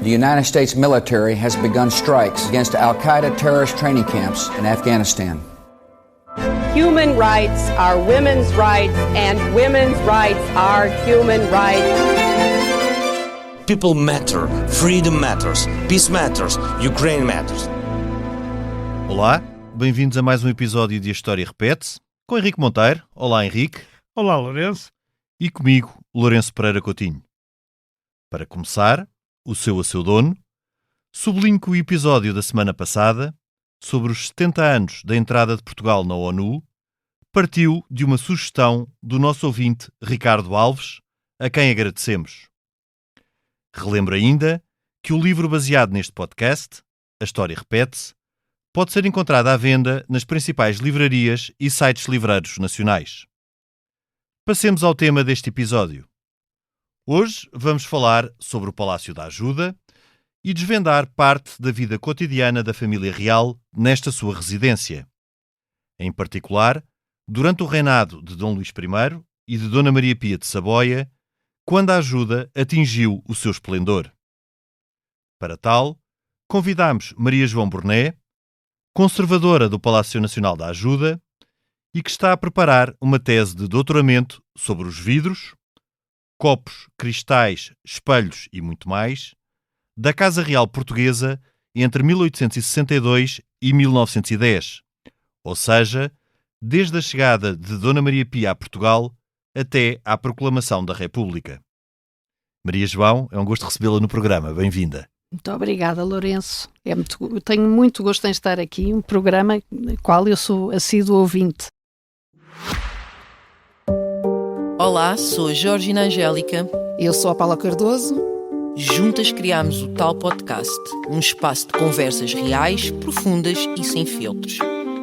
The United States military has begun strikes against Al-Qaeda terrorist training camps in Afghanistan. Human rights are women's rights, and women's rights are human rights. People matter, freedom matters, peace matters, Ukraine matters. Olá, bem-vindos a mais um episódio de A História Repete-se, com Henrique Monteiro. Olá, Henrique. Olá, Lourenço. E comigo, Lourenço Pereira Coutinho. Para começar, o seu dono, sublinho que o episódio da semana passada, sobre os 70 anos da entrada de Portugal na ONU, partiu de uma sugestão do nosso ouvinte Ricardo Alves, a quem agradecemos. Relembro ainda que o livro baseado neste podcast, A História Repete-se, pode ser encontrado à venda nas principais livrarias e sites livreiros nacionais. Passemos ao tema deste episódio. Hoje vamos falar sobre o Palácio da Ajuda e desvendar parte da vida cotidiana da família real nesta sua residência. Em particular, durante o reinado de Dom Luís I e de Dona Maria Pia de Saboia, quando a Ajuda atingiu o seu esplendor. Para tal, convidámos Maria João Burné, conservadora do Palácio Nacional da Ajuda, e que está a preparar uma tese de doutoramento sobre os vidros, copos, cristais, espelhos e muito mais, da Casa Real Portuguesa entre 1862 e 1910, ou seja, desde a chegada de Dona Maria Pia a Portugal até à proclamação da República. Maria João, é um gosto recebê-la no programa. Bem-vinda. Muito obrigada, Lourenço. Eu tenho muito gosto em estar aqui, um programa no qual eu sou assíduo ouvinte. Olá, sou a Georgina Angélica. Eu sou a Paula Cardoso. Juntas criámos o Tal Podcast, um espaço de conversas reais, profundas e sem filtros.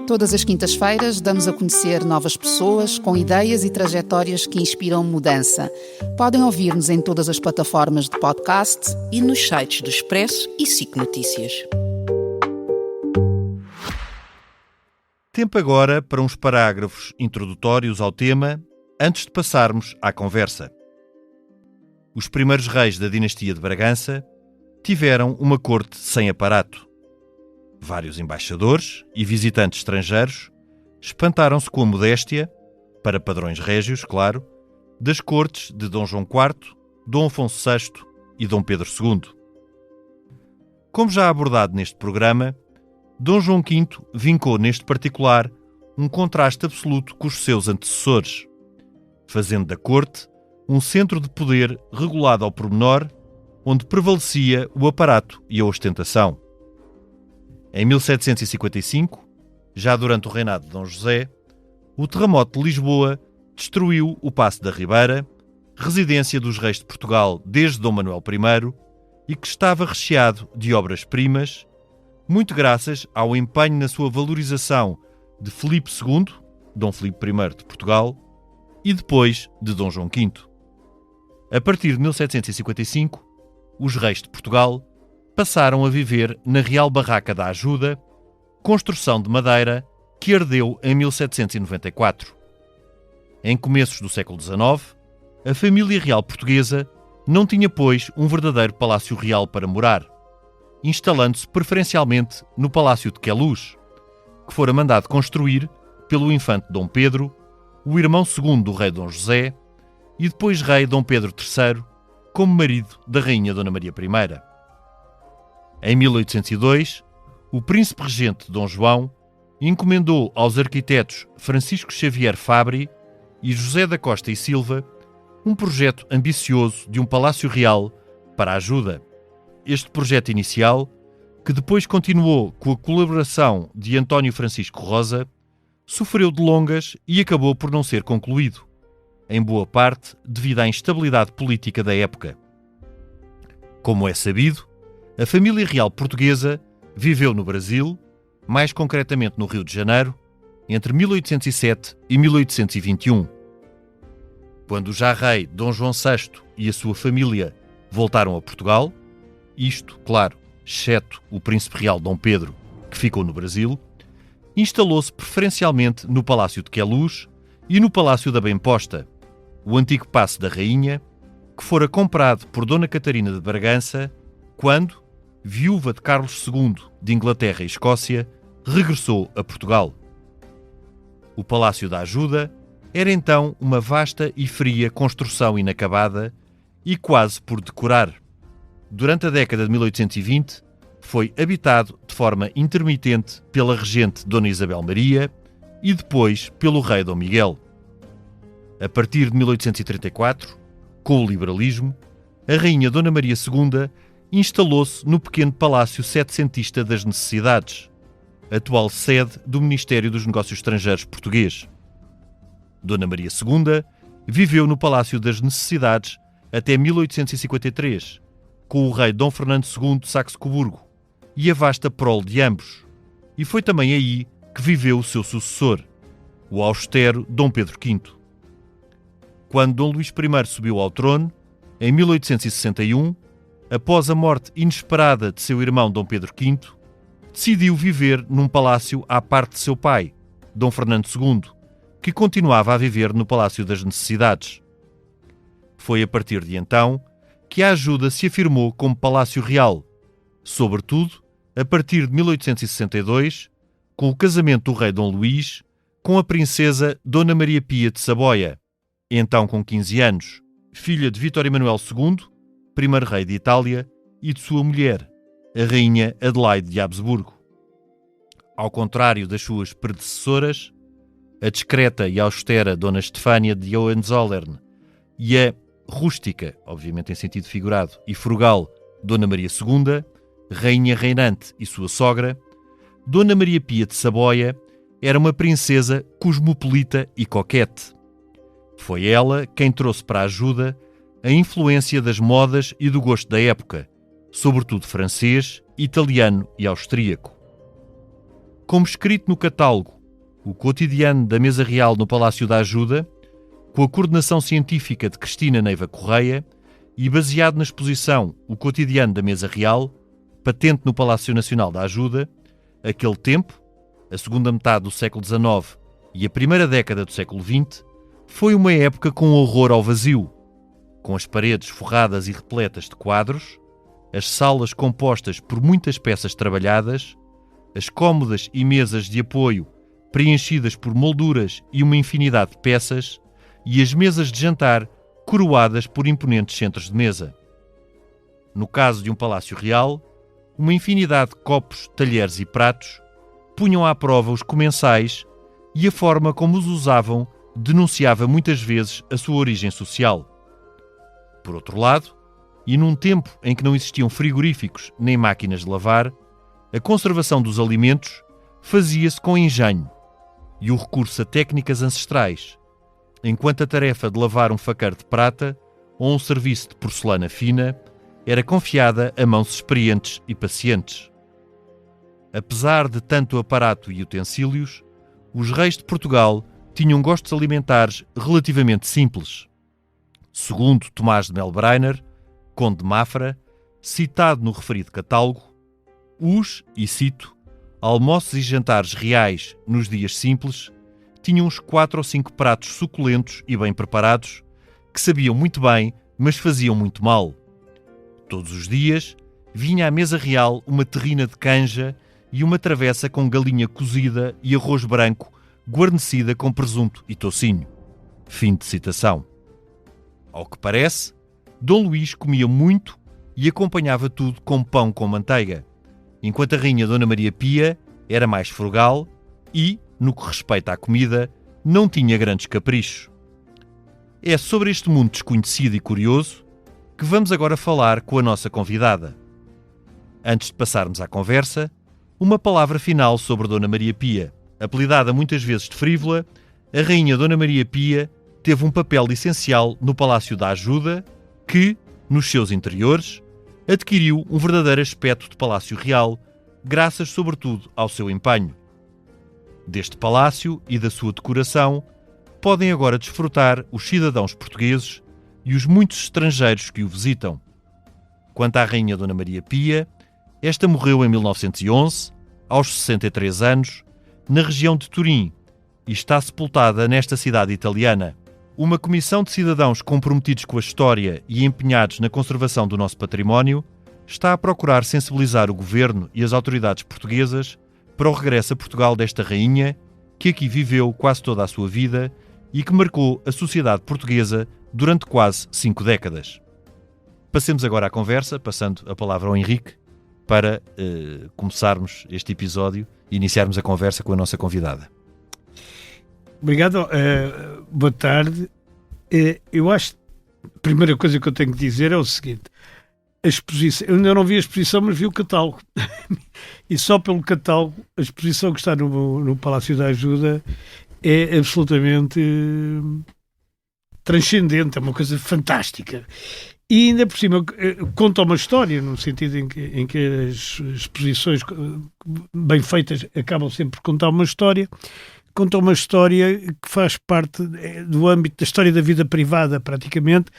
Todas as quintas-feiras damos a conhecer novas pessoas com ideias e trajetórias que inspiram mudança. Podem ouvir-nos em todas as plataformas de podcast e nos sites do Expresso e SIC Notícias. Tempo agora para uns parágrafos introdutórios ao tema, antes de passarmos à conversa. Os primeiros reis da dinastia de Bragança tiveram uma corte sem aparato. Vários embaixadores e visitantes estrangeiros espantaram-se com a modéstia, para padrões régios, claro, das cortes de Dom João IV, Dom Afonso VI e Dom Pedro II. Como já abordado neste programa, Dom João V vincou neste particular um contraste absoluto com os seus antecessores, fazendo da corte um centro de poder regulado ao pormenor, onde prevalecia o aparato e a ostentação. Em 1755, já durante o reinado de Dom José, o terremoto de Lisboa destruiu o Paço da Ribeira, residência dos reis de Portugal desde Dom Manuel I, e que estava recheado de obras-primas, muito graças ao empenho na sua valorização de Filipe II, Dom Filipe I de Portugal, e depois de Dom João V. A partir de 1755, os reis de Portugal passaram a viver na Real Barraca da Ajuda, construção de madeira que ardeu em 1794. Em começos do século XIX, a família real portuguesa não tinha, pois, um verdadeiro palácio real para morar, instalando-se preferencialmente no Palácio de Queluz, que fora mandado construir pelo infante Dom Pedro, o irmão segundo do rei Dom José, e depois rei Dom Pedro III, como marido da rainha Dona Maria I. Em 1802, o príncipe regente Dom João encomendou aos arquitetos Francisco Xavier Fabri e José da Costa e Silva um projeto ambicioso de um palácio real para a Ajuda. Este projeto inicial, que depois continuou com a colaboração de António Francisco Rosa, sofreu delongas e acabou por não ser concluído, em boa parte devido à instabilidade política da época. Como é sabido, a família real portuguesa viveu no Brasil, mais concretamente no Rio de Janeiro, entre 1807 e 1821. Quando o já rei Dom João VI e a sua família voltaram a Portugal, isto, claro, exceto o príncipe real Dom Pedro, que ficou no Brasil, instalou-se preferencialmente no Palácio de Queluz e no Palácio da Bem-Posta, o antigo Paço da Rainha, que fora comprado por Dona Catarina de Bragança quando, viúva de Carlos II de Inglaterra e Escócia, regressou a Portugal. O Palácio da Ajuda era então uma vasta e fria construção inacabada e quase por decorar. Durante a década de 1820, foi habitado de forma intermitente pela regente Dona Isabel Maria e depois pelo rei Dom Miguel. A partir de 1834, com o liberalismo, a rainha Dona Maria II instalou-se no pequeno Palácio Setecentista das Necessidades, atual sede do Ministério dos Negócios Estrangeiros português. Dona Maria II viveu no Palácio das Necessidades até 1853, com o rei Dom Fernando II de Saxe-Coburgo e a vasta prole de ambos, e foi também aí que viveu o seu sucessor, o austero Dom Pedro V. Quando Dom Luís I subiu ao trono, em 1861, após a morte inesperada de seu irmão Dom Pedro V, decidiu viver num palácio à parte de seu pai, Dom Fernando II, que continuava a viver no Palácio das Necessidades. Foi a partir de então que a Ajuda se afirmou como Palácio Real, sobretudo a partir de 1862, com o casamento do rei Dom Luís com a princesa Dona Maria Pia de Saboia, então com 15 anos, filha de Vítor Emanuel II, primeiro rei de Itália, e de sua mulher, a rainha Adelaide de Habsburgo. Ao contrário das suas predecessoras, a discreta e austera Dona Estefânia de Hohenzollern e a rústica, obviamente em sentido figurado, e frugal Dona Maria II, rainha reinante e sua sogra, Dona Maria Pia de Saboia era uma princesa cosmopolita e coquete. Foi ela quem trouxe para a Ajuda a influência das modas e do gosto da época, sobretudo francês, italiano e austríaco. Como escrito no catálogo O Cotidiano da Mesa Real no Palácio da Ajuda, com a coordenação científica de Cristina Neiva Correia e baseado na exposição O Cotidiano da Mesa Real, patente no Palácio Nacional da Ajuda, aquele tempo, a segunda metade do século XIX e a primeira década do século XX, foi uma época com horror ao vazio, com as paredes forradas e repletas de quadros, as salas compostas por muitas peças trabalhadas, as cômodas e mesas de apoio preenchidas por molduras e uma infinidade de peças, e as mesas de jantar coroadas por imponentes centros de mesa. No caso de um palácio real, uma infinidade de copos, talheres e pratos punham à prova os comensais e a forma como os usavam denunciava muitas vezes a sua origem social. Por outro lado, e num tempo em que não existiam frigoríficos nem máquinas de lavar, a conservação dos alimentos fazia-se com engenho e o recurso a técnicas ancestrais, enquanto a tarefa de lavar um faqueiro de prata ou um serviço de porcelana fina era confiada a mãos experientes e pacientes. Apesar de tanto aparato e utensílios, os reis de Portugal tinham gostos alimentares relativamente simples. Segundo Tomás de Melbreiner, conde de Mafra, citado no referido catálogo, os, e cito, almoços e jantares reais nos dias simples tinham uns 4 ou 5 pratos suculentos e bem preparados, que sabiam muito bem, mas faziam muito mal. Todos os dias vinha à mesa real uma terrina de canja e uma travessa com galinha cozida e arroz branco guarnecida com presunto e toucinho. Fim de citação. Ao que parece, Dom Luís comia muito e acompanhava tudo com pão com manteiga, enquanto a rainha Dona Maria Pia era mais frugal e, no que respeita à comida, não tinha grandes caprichos. É sobre este mundo desconhecido e curioso que vamos agora falar com a nossa convidada. Antes de passarmos à conversa, uma palavra final sobre Dona Maria Pia. Apelidada muitas vezes de frívola, a rainha Dona Maria Pia teve um papel essencial no Palácio da Ajuda que, nos seus interiores, adquiriu um verdadeiro aspecto de palácio real, graças sobretudo ao seu empenho. Deste palácio e da sua decoração podem agora desfrutar os cidadãos portugueses e os muitos estrangeiros que o visitam. Quanto à rainha Dona Maria Pia, esta morreu em 1911, aos 63 anos, na região de Turim, e está sepultada nesta cidade italiana. Uma comissão de cidadãos comprometidos com a história e empenhados na conservação do nosso património está a procurar sensibilizar o governo e as autoridades portuguesas para o regresso a Portugal desta rainha que aqui viveu quase toda a sua vida e que marcou a sociedade portuguesa durante quase 5 décadas. Passemos agora à conversa, passando a palavra ao Henrique, para começarmos este episódio e iniciarmos a conversa com a nossa convidada. Obrigado, boa tarde. Eu acho que a primeira coisa que eu tenho que dizer é o seguinte: a exposição, eu ainda não vi a exposição, mas vi o catálogo. E só pelo catálogo, a exposição que está no Palácio da Ajuda é absolutamente transcendente, é uma coisa fantástica. E ainda por cima conta uma história, no sentido em que as exposições bem feitas acabam sempre por contar uma história. Conta uma história que faz parte do âmbito da história da vida privada, praticamente,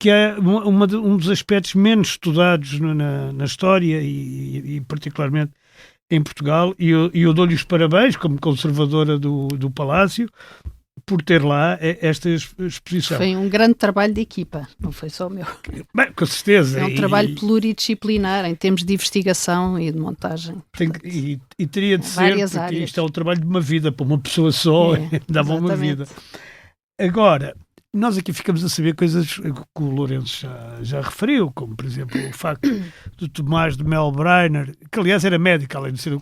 que é um dos aspectos menos estudados na história e particularmente em Portugal. E eu dou-lhe os parabéns, como conservadora do Palácio, por ter lá esta exposição. Foi um grande trabalho de equipa, não foi só o meu. Bem, com certeza. É um trabalho pluridisciplinar em termos de investigação e de montagem. E teria de ser, porque áreas. Isto é o trabalho de uma vida, para uma pessoa só, dava uma vida. Agora, nós aqui ficamos a saber coisas que o Lourenço já referiu, como, por exemplo, o facto do Tomás de Mel Breiner, que aliás era médico, além de ser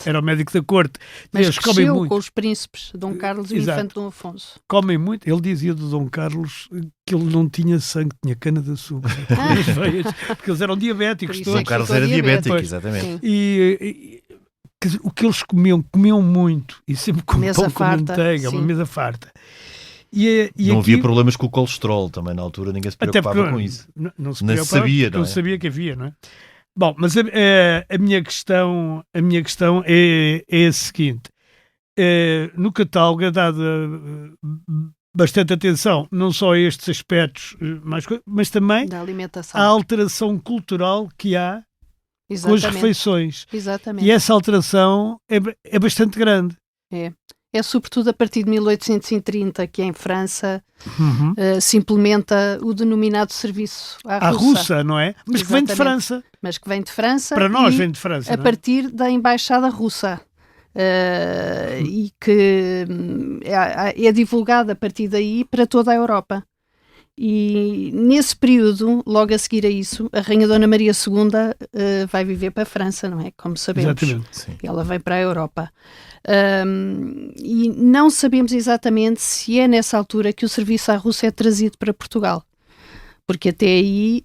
era o médico da corte. Mas cresceu com os príncipes, Dom Carlos e o infante Dom Afonso. Comem muito. Ele dizia do Dom Carlos que ele não tinha sangue, tinha cana-de-açúcar. Porque eles eram diabéticos todos. Dom Carlos era diabético, exatamente. E o que eles comiam muito, e sempre com pão com manteiga, uma mesa farta. Não havia problemas com o colesterol também na altura, ninguém se preocupava com isso. Não se preocupava, sabia, não é? Não sabia que havia, não é? Bom, mas a minha questão é a seguinte: no catálogo é dada bastante atenção não só a estes aspectos, mas também da alimentação, à alteração cultural que há com as refeições. Exatamente. E essa alteração é bastante grande. É sobretudo a partir de 1830 que em França se implementa o denominado serviço à russa, não é? Mas que vem de França. Mas que vem de França. Para nós vem de França. A partir da embaixada russa. E que é divulgada a partir daí para toda a Europa. E nesse período, logo a seguir a isso, a Rainha Dona Maria II vai viver para a França, não é? Como sabemos. Exatamente, sim. Ela vem para a Europa. E não sabemos exatamente se é nessa altura que o serviço à Rússia é trazido para Portugal. Porque até aí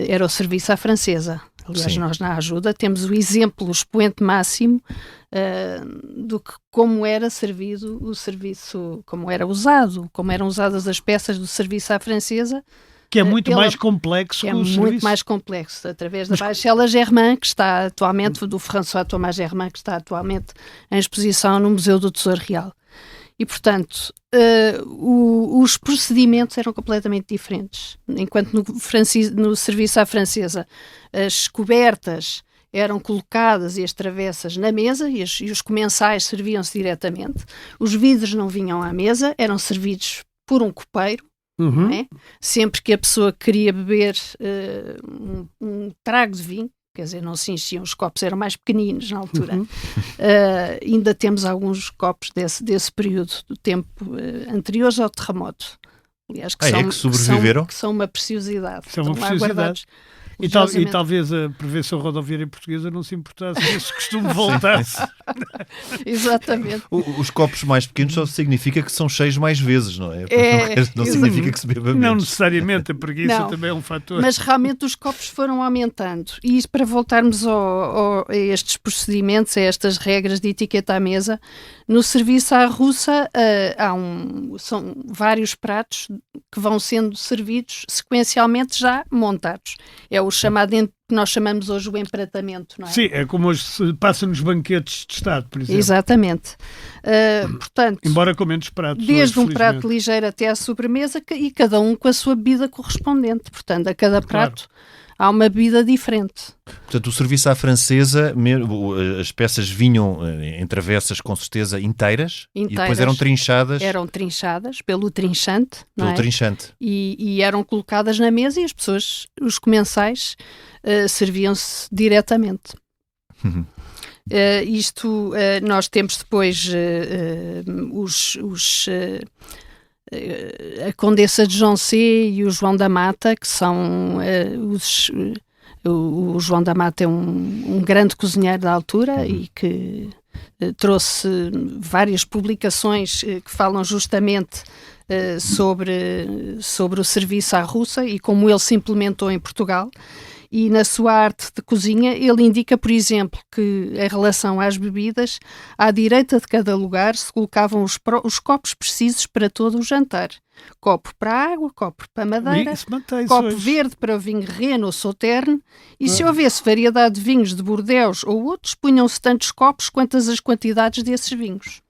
era o serviço à francesa. Aliás, sim, nós na Ajuda temos o exemplo, o expoente máximo do que como era servido o serviço, como era usado, como eram usadas as peças do serviço à francesa. Que é muito mais complexo que o serviço. É muito mais complexo, através da Baixela Germain, que está atualmente, do François Thomas Germain, que está atualmente em exposição no Museu do Tesouro Real. E, portanto, os procedimentos eram completamente diferentes. Enquanto no serviço à francesa as cobertas eram colocadas e as travessas na mesa e os comensais serviam-se diretamente, os vidros não vinham à mesa, eram servidos por um copeiro. Não é? Sempre que a pessoa queria beber um trago de vinho, quer dizer, não se enchiam, os copos eram mais pequeninos na altura. Ainda temos alguns copos desse período do tempo anteriores ao terremoto. Aliás, que sobreviveram? Que são uma preciosidade. São uma preciosidade. E talvez a Prevenção Rodoviária Portuguesa não se importasse que esse costume voltasse. Exatamente. Os copos mais pequenos só significa que são cheios mais vezes, não é? Não significa que se beba menos. Não necessariamente, a preguiça também é um fator. Mas realmente os copos foram aumentando. E isso, para voltarmos a estes procedimentos, a estas regras de etiqueta à mesa, no serviço à russa são vários pratos que vão sendo servidos sequencialmente já montados. É o chamado, que nós chamamos hoje o empratamento, não é? Sim, é como hoje se passa nos banquetes de Estado, por exemplo. Exatamente. Portanto, embora com menos pratos. Desde um prato ligeiro até à sobremesa e cada um com a sua bebida correspondente. Portanto, a cada prato há uma bebida diferente. Portanto, o serviço à francesa, as peças vinham em travessas com certeza inteiras. E depois eram trinchadas. Eram trinchadas pelo trinchante. Pelo trinchante. E eram colocadas na mesa e as pessoas, os comensais, serviam-se diretamente. Nós temos depois a Condessa de Joncé e o João da Mata, que são o João da Mata é um grande cozinheiro da altura e que trouxe várias publicações que falam justamente sobre o serviço à russa e como ele se implementou em Portugal. E na sua arte de cozinha ele indica, por exemplo, que em relação às bebidas, à direita de cada lugar se colocavam os copos precisos para todo o jantar. Copo para a água, copo para a madeira, copo verde para o vinho Reno ou Sauterne, e se houvesse variedade de vinhos de Bordeaux ou outros, punham-se tantos copos quantas as quantidades desses vinhos.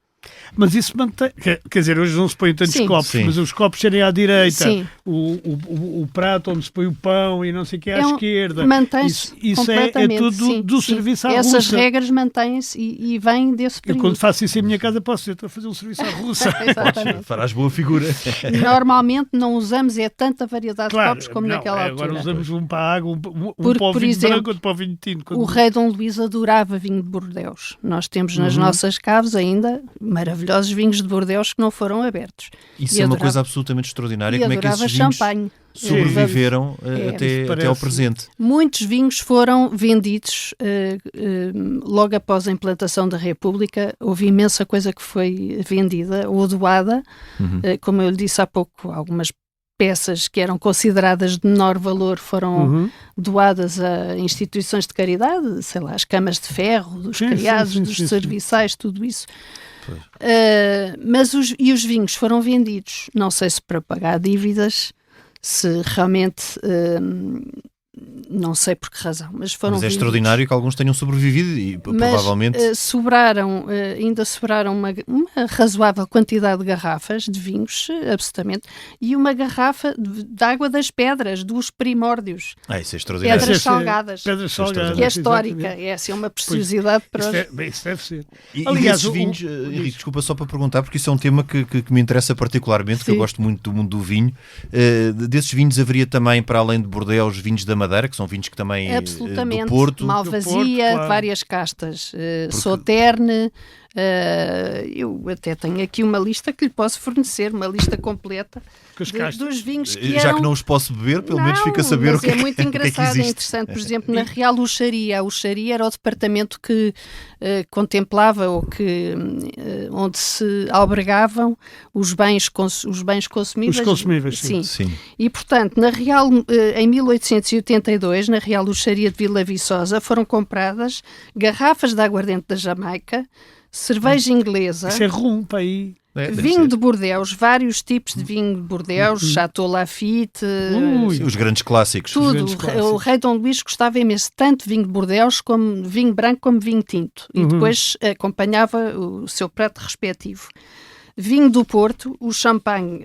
Mas isso mantém, quer dizer, hoje não se põem tantos copos, mas os copos serem à direita, o prato onde se põe o pão e não sei o que à esquerda. Mantém-se isso é tudo do serviço à russa. Essas regras mantêm-se e vêm desse período. Eu quando faço isso em minha casa posso dizer, estou a fazer um serviço à russa. Farás boa figura. Normalmente não usamos tanta variedade de copos como naquela altura. Agora usamos um para a água, um para o vinho branco, outro para o vinho tinto. O rei Dom Luís adorava vinho de Bordeaux. Nós temos nas nossas caves ainda maravilhosos vinhos de Bordeaux que não foram abertos. Isso é uma coisa absolutamente extraordinária. Como é que esses vinhos sobreviveram até ao presente? Muitos vinhos foram vendidos logo após a implantação da República. Houve imensa coisa que foi vendida ou doada. Como eu lhe disse há pouco, algumas peças que eram consideradas de menor valor foram doadas a instituições de caridade, sei lá, as camas de ferro, dos criados, dos serviçais, tudo isso. Mas os vinhos foram vendidos, não sei se para pagar dívidas, se realmente não sei por que razão, mas foram vendidos. Extraordinário que alguns tenham sobrevivido e provavelmente... ainda sobraram uma razoável quantidade de garrafas de vinhos, absolutamente, e uma garrafa de água das pedras, dos primórdios. Isso é extraordinário. Pedras salgadas. Que é histórica. Essa é uma preciosidade para hoje. Isso deve ser. Aliás, esses vinhos, Henrique, desculpa só para perguntar, porque isso é um tema que me interessa particularmente, que eu gosto muito do mundo do vinho. Desses vinhos haveria também, para além de Bordeaux, vinhos da Madeira, que são vinhos que também absolutamente, do Porto. Malvasia, várias castas, Sauterne. Eu até tenho aqui uma lista que lhe posso fornecer, uma lista completa dos vinhos que já que não os posso beber, pelo menos fica a saber o que é que muito engraçado, que é interessante. Por exemplo, na Real Uxaria. A Uxaria era o departamento que contemplava ou onde se albergavam os bens consumíveis. Os consumíveis, sim. E, portanto, na Real, em 1882, na Real Uxaria de Vila Viçosa, foram compradas garrafas de aguardente da Jamaica, cerveja inglesa. Isso é rum para aí. Vinho de Bordeaux, vários tipos de vinho de Bordeaux, Chateau Lafite, os grandes clássicos. Tudo. O rei Dom Luís gostava imenso tanto de vinho de Bordeaux como vinho branco como vinho tinto. E depois acompanhava o seu prato respectivo. Vinho do Porto, o champanhe,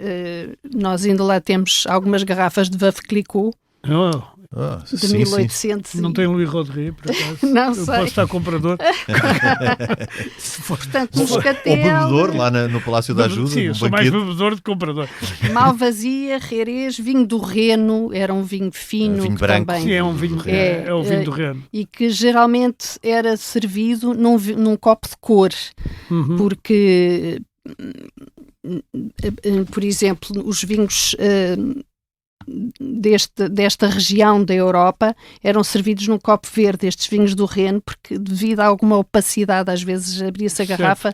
nós ainda lá temos algumas garrafas de Veuve Clicquot. De 1800. Não tem Louis Rodrigue, por acaso? Não eu sei. Posso estar comprador. Portanto, Moscatel... Ou bebedor, lá no Palácio da Ajuda. Sim, eu sou mais bebedor do que comprador. Malvasia, Jerez, vinho do Reno, era um vinho fino. Vinho branco. Também, sim, é um vinho, é o vinho do Reno. E que geralmente era servido num copo de cor, porque, por exemplo, os vinhos... desta região da Europa eram servidos num copo verde, estes vinhos do Reno, porque devido a alguma opacidade às vezes abria-se a garrafa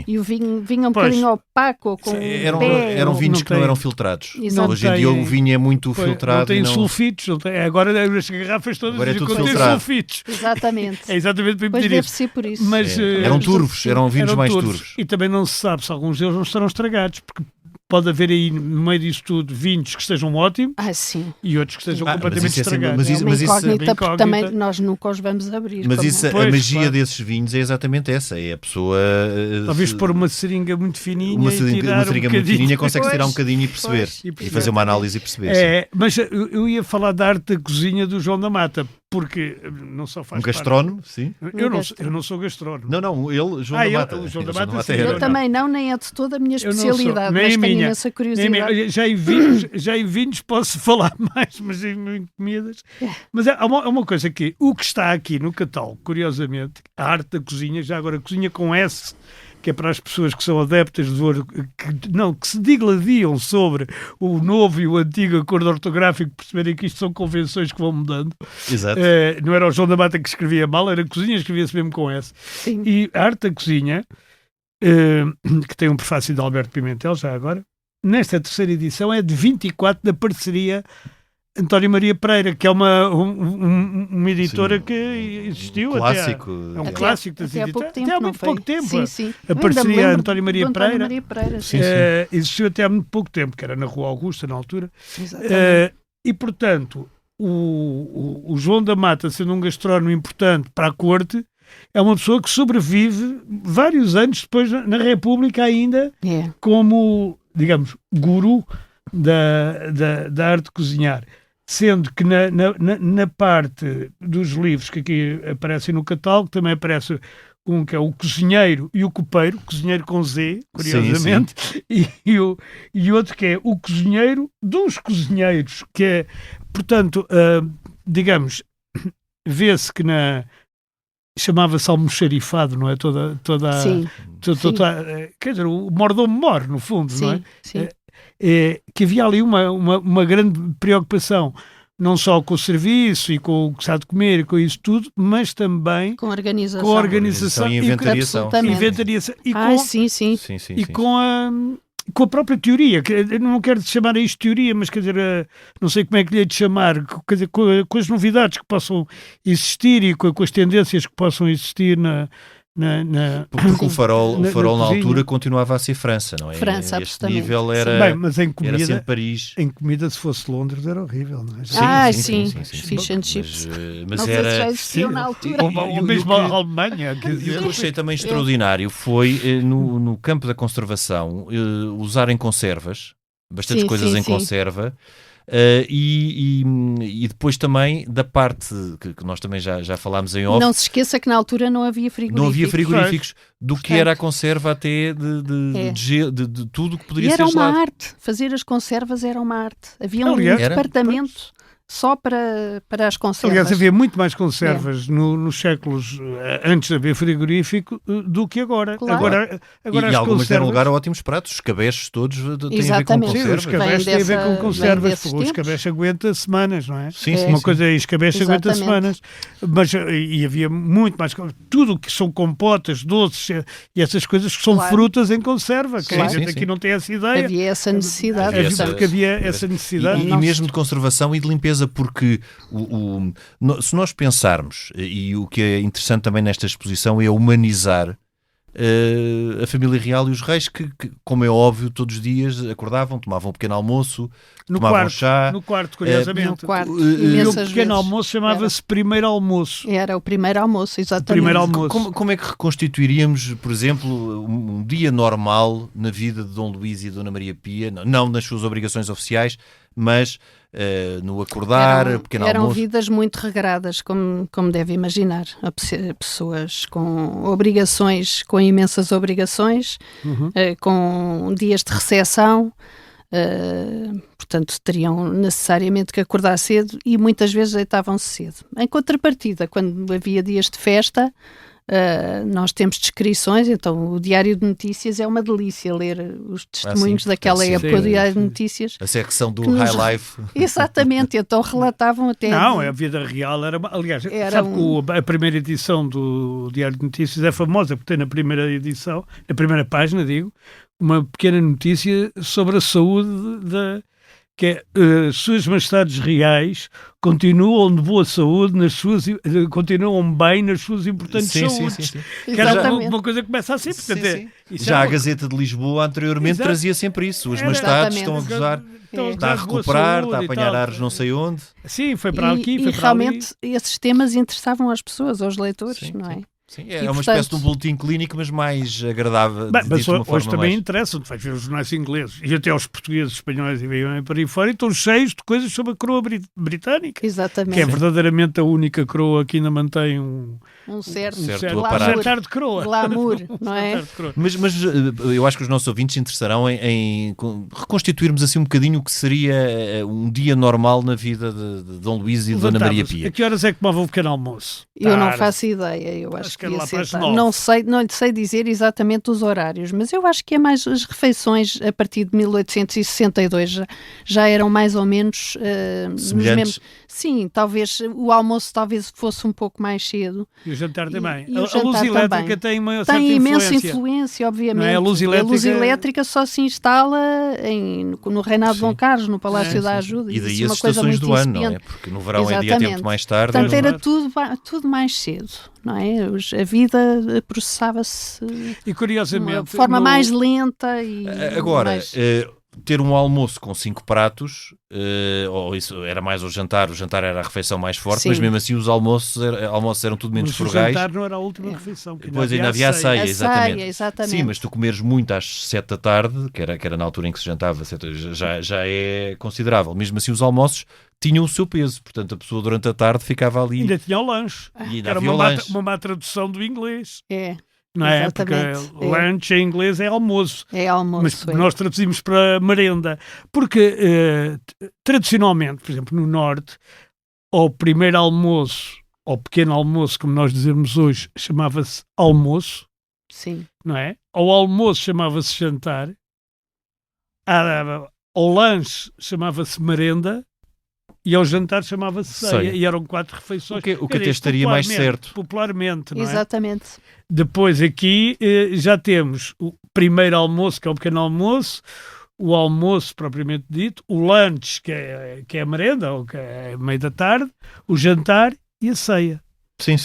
e o vinho vinha um bocadinho opaco com eram vinhos que não eram filtrados. Hoje em dia o vinho é muito filtrado. Não tem sulfitos, agora as garrafas todas agora é tudo têm sulfitos. Exatamente. É exatamente para impedir deve ser por isso. Mas, eram turvos, eram vinhos mais turvos. E também não se sabe se alguns deles não estarão estragados, porque pode haver aí, no meio disso tudo, vinhos que estejam ótimos Sim. e outros que estejam mas completamente isso é assim, estragados. É uma incógnita, porque também incógnita. nós nunca os vamos abrir. Mas como isso, é. a Pois, magia claro. desses vinhos é exatamente essa. É a pessoa... Talvez pôr uma seringa muito fininha uma e seringa tirar muito um bocadinho. fininha consegue tirar um Pois, bocadinho e perceber. pois. E fazer uma análise e perceber. sim. Mas eu ia falar da arte da cozinha do João da Mata, porque não só faz Um gastrónomo, sim. Eu não sou gastrónomo. Não, ele, João da Mata. o João da Ele, Mata, sim. era. Eu também nem é de toda a minha Eu não sou, especialidade, nem mas a tenho minha, imensa nem a curiosidade. minha. Já em vinhos posso falar mais, mas em comidas. Mas há uma coisa que o que está aqui no catálogo, curiosamente, a arte da cozinha, já agora cozinha com S, que é para as pessoas que são adeptas que se digladiam sobre o novo e o antigo acordo ortográfico, perceberem que isto são convenções que vão mudando. Exato. Não era o João da Mata que escrevia mal, era a cozinha, escrevia-se mesmo com S. Sim. E a arte da cozinha, que tem um prefácio de Alberto Pimentel, já agora, nesta terceira edição é de 24 da parceria António Maria Pereira, que é uma editora que existiu clássico. até... É um clássico das Até há pouco editoras. tempo, Até há não muito foi? pouco tempo. Sim, sim. A Eu ainda me parceria lembro António Maria do Pereira, Maria Pereira, sim. existiu até há muito pouco tempo, que era na Rua Augusta, na altura. Exatamente. E, portanto, o João da Mata, sendo um gastrónomo importante para a corte, é uma pessoa que sobrevive vários anos depois na República ainda É. como, digamos, guru da arte de cozinhar. Sendo que na parte dos livros que aqui aparecem no catálogo também aparece um que é o cozinheiro e o copeiro, cozinheiro com Z, curiosamente, e outro que é o cozinheiro dos cozinheiros, que é, portanto, digamos, vê-se que chamava-se almoxarifado, não é? Sim. Quer dizer, o mordomo-mor, no fundo, não é? Sim. Que havia ali uma grande preocupação, não só com o serviço e com o que se há de comer e com isso tudo, mas também Com a organização. com a organização e inventariação. Sim. Sim. Com a própria teoria, que eu não quero chamar a isto teoria, mas quer dizer, não sei como é que lhe hei de chamar, quer dizer, com as novidades que possam existir e com as tendências que possam existir Porque o farol na cozinha. altura continuava a ser França, não é? França, Este absolutamente. nível era, Bem, mas em era comida, sempre Paris. em comida, se fosse Londres, era horrível, não é? Sim. Fish and chips. Mas Não sei se já era... existiam na altura. Ou mesmo a Alemanha. Quer E o dizer, que eu achei também extraordinário foi, no campo da conservação, usarem conservas, bastantes coisas em conserva, e depois também da parte que nós também já falámos em off, Não se esqueça que na altura não havia frigoríficos. não havia frigoríficos, do que Portanto, era a conserva até de tudo o que poderia E era ser uma gelado. arte. Fazer as conservas era uma arte. Havia um Aliás, departamento só para as conservas. aliás, havia muito mais conservas nos séculos antes de haver frigorífico do que agora. Claro. Agora E as algumas deram conservas... lugar a ótimos pratos. Os cabechos todos têm a ver com Exatamente. Sim, conservas. os escabeche têm a ver com vem conservas. desses O escabeche aguenta semanas, não é? Sim, Uma coisa é escabeche aguenta Exatamente. semanas. Mas, e havia muito mais... Tudo que são compotas, doces e essas coisas que são Claro. frutas em conserva. Que a Sim, gente aqui não tem essa ideia. Havia essa necessidade. Havia portanto, Porque havia essa necessidade. E mesmo de conservação e de limpeza, porque se nós pensarmos, e o que é interessante também nesta exposição é humanizar a família real e os reis que, como é óbvio, todos os dias acordavam, tomavam um pequeno almoço, tomavam chá. No quarto, curiosamente. No quarto, E o imensas pequeno vezes. almoço chamava-se primeiro almoço. Era o primeiro almoço, exatamente. Primeiro almoço. Como é que reconstituiríamos, por exemplo, um dia normal na vida de Dom Luís e Dona Maria Pia, não nas suas obrigações oficiais, mas no acordar, pequeno eram almoço? vidas muito regradas, como deve imaginar. Pessoas com obrigações, com imensas obrigações, com dias de recepção. Portanto, teriam necessariamente que acordar cedo e muitas vezes deitavam-se cedo. Em contrapartida, quando havia dias de festa, nós temos descrições, então o Diário de Notícias é uma delícia ler os testemunhos daquela época, o Diário de Notícias. A secção do que nos- High Life. Exatamente, então relatavam até... Não, a vida real era... Aliás, sabe que a primeira edição do Diário de Notícias é famosa, porque tem na primeira edição, na primeira página, digo, uma pequena notícia sobre a saúde que é Suas Majestades Reais continuam de boa saúde, continuam bem nas suas importantes saúdes. Que era uma coisa que começa assim. Portanto, Já a Gazeta de Lisboa anteriormente trazia sempre isso. Suas Majestades estão a gozar, está a recuperar, está a apanhar ares não sei onde. Sim, foi para aqui, foi para realmente ali. Esses temas interessavam as pessoas, aos leitores, não é? Sim, é uma espécie de um boletim clínico, mas mais agradável. Mas hoje também interessa, tu vais ver os jornais ingleses e até os portugueses, espanhóis e bem para aí fora, e estão cheios de coisas sobre a coroa britânica. Exatamente. Que é verdadeiramente a única coroa que ainda mantém um certo jantar de coroa. Glamour, não é? Mas eu acho que os nossos ouvintes se interessarão em reconstituirmos assim um bocadinho o que seria um dia normal na vida de Dom Luís e de Dona Maria Pia. A que horas é que tomava o pequeno almoço? Eu não faço ideia, eu acho que lá para as 9. Não lhe sei dizer exatamente os horários, mas eu acho que é mais as refeições a partir de 1862 já eram mais ou menos semelhantes. Sim, talvez o almoço talvez fosse um pouco mais cedo. E o jantar também. E a luz elétrica tem uma certa imensa influência. influência, obviamente. É? A luz elétrica só se instala no reinado de Dom Carlos, no Palácio da Ajuda. E daí as estações do ano, não é? Porque no verão é dia tempo mais tarde. Portanto, era tudo mais cedo, não é? A vida processava-se e, curiosamente, de forma mais lenta. E agora, ter um almoço com 5 pratos, ou isso era mais o jantar era a refeição mais forte, Sim. mas mesmo assim os almoços eram tudo menos frugais. O jantar não era a última refeição. Depois ainda havia a ceia, exatamente. Exatamente. Sim, mas tu comeres muito às 7 da tarde, que era na altura em que se jantava, já é considerável. Mesmo assim os almoços tinham o seu peso, portanto a pessoa durante a tarde ficava ali. Ainda tinha o lanche. Era uma má tradução do inglês. Não é? Porque lunch em inglês é almoço. É almoço. Mas nós traduzimos para merenda. Porque, tradicionalmente, por exemplo, no Norte, ao primeiro almoço, ao pequeno almoço, como nós dizemos hoje, chamava-se almoço. Sim. Não é? Ao almoço chamava-se jantar. Ao lanche chamava-se merenda. E ao jantar chamava-se ceia. E eram 4 refeições. O que até estaria mais certo. Popularmente, não é? Exatamente. Depois aqui já temos o primeiro almoço, que é o pequeno almoço, o almoço propriamente dito, o lunch, que é a merenda, ou que é meio da tarde, o jantar e a ceia. Sim.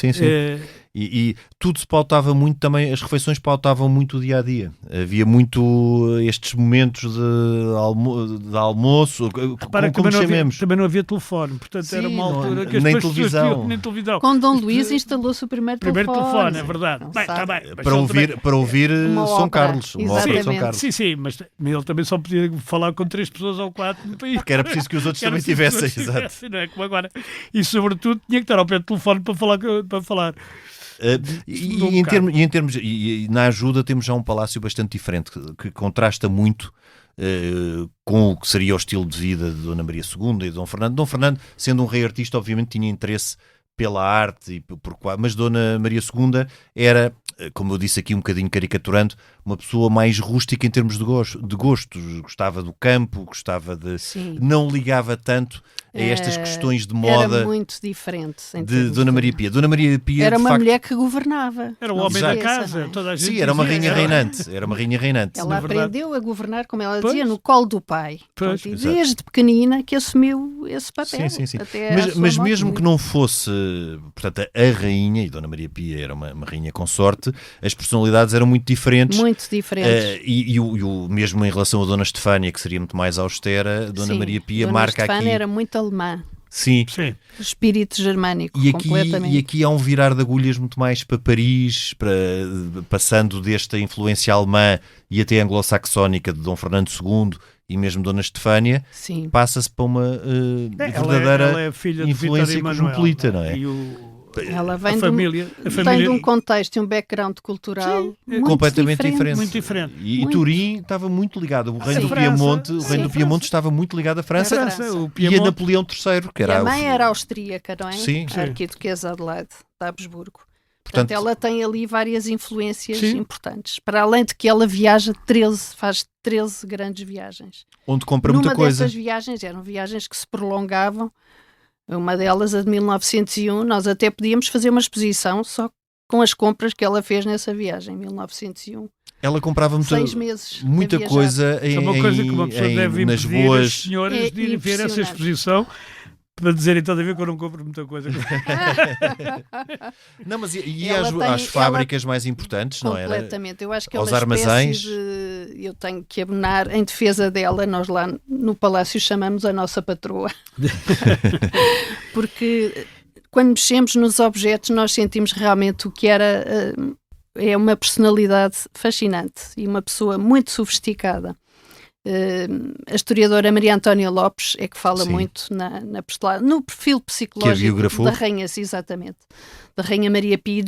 E tudo se pautava muito também, as refeições pautavam muito o dia-a-dia. Havia muito estes momentos de almoço, como chamemos. Também não havia telefone, portanto era uma altura que as nem pessoas televisão. Nem televisão. Com Dom Luís instalou-se o primeiro telefone. É verdade. Para ouvir São Carlos. Sim, mas ele também só podia falar com 3 pessoas ou 4 no país. Porque era preciso que os outros também tivessem, exato. Não é como agora. E sobretudo tinha que estar ao pé do telefone para falar. E na Ajuda temos já um palácio bastante diferente que contrasta muito com o que seria o estilo de vida de Dona Maria II e de Dom Fernando. Dom Fernando, sendo um rei artista, obviamente tinha interesse pela arte, mas Dona Maria II era, como eu disse aqui um bocadinho caricaturando, uma pessoa mais rústica em termos de gostos. Gostava do campo, gostava de... Sim. Não ligava tanto a estas questões de moda. Era muito diferente. De Dona Maria Pia. Dona Maria Pia, era uma mulher que governava. Era o homem da casa. Toda a gente Sim, era uma rainha reinante. Era uma rainha reinante. Ela aprendeu a governar, como ela dizia, no colo do pai. E desde pequenina que assumiu esse papel. Sim. Mas mesmo que não fosse, portanto, a rainha, e Dona Maria Pia era uma rainha consorte, as personalidades eram muito diferentes. Muito diferentes. E o mesmo em relação a Dona Estefânia, que seria muito mais austera, Dona Maria Pia Dona marca Estefânia aqui... era muito alemã. Sim. Espírito germânico, completamente. E aqui há um virar de agulhas muito mais para Paris, passando desta influência alemã e até anglo-saxónica de Dom Fernando II e mesmo Dona Estefânia, passa-se para uma verdadeira influência cosmopolita, não é? Ela vem de um contexto e um background cultural completamente diferente. Muito diferente. E Turim estava muito ligado. O reino do Piemonte estava muito ligado à França. E a Napoleão III, que era... E a mãe era austríaca, não é? Sim. A arquiduquesa Adelaide de Habsburgo. Portanto, ela tem ali várias influências importantes. Para além de que ela faz 13 grandes viagens. Onde compra muita coisa. Numa dessas viagens, eram viagens que se prolongavam. Uma delas, a de 1901, nós até podíamos fazer uma exposição só com as compras que ela fez nessa viagem, em 1901. Ela comprava 6 meses muita a viajar. coisa É uma coisa que uma pessoa deve nas impedir boas... as senhoras É de ir ver essa impressionante. exposição para dizerem toda a vez que eu não compro muita coisa. Não, mas e Ela às, tem- às fábricas mais importantes, não era? Completamente. Eu acho que é Aos uma armazéns? espécie de... Eu tenho que abonar em defesa dela. Nós lá no Palácio chamamos a nossa patroa. Porque quando mexemos nos objetos nós sentimos realmente o que era... é uma personalidade fascinante e uma pessoa muito sofisticada. A historiadora Maria Antónia Lopes é que fala Sim. muito no perfil psicológico biografou? da rainha, exatamente, da rainha Maria Pia,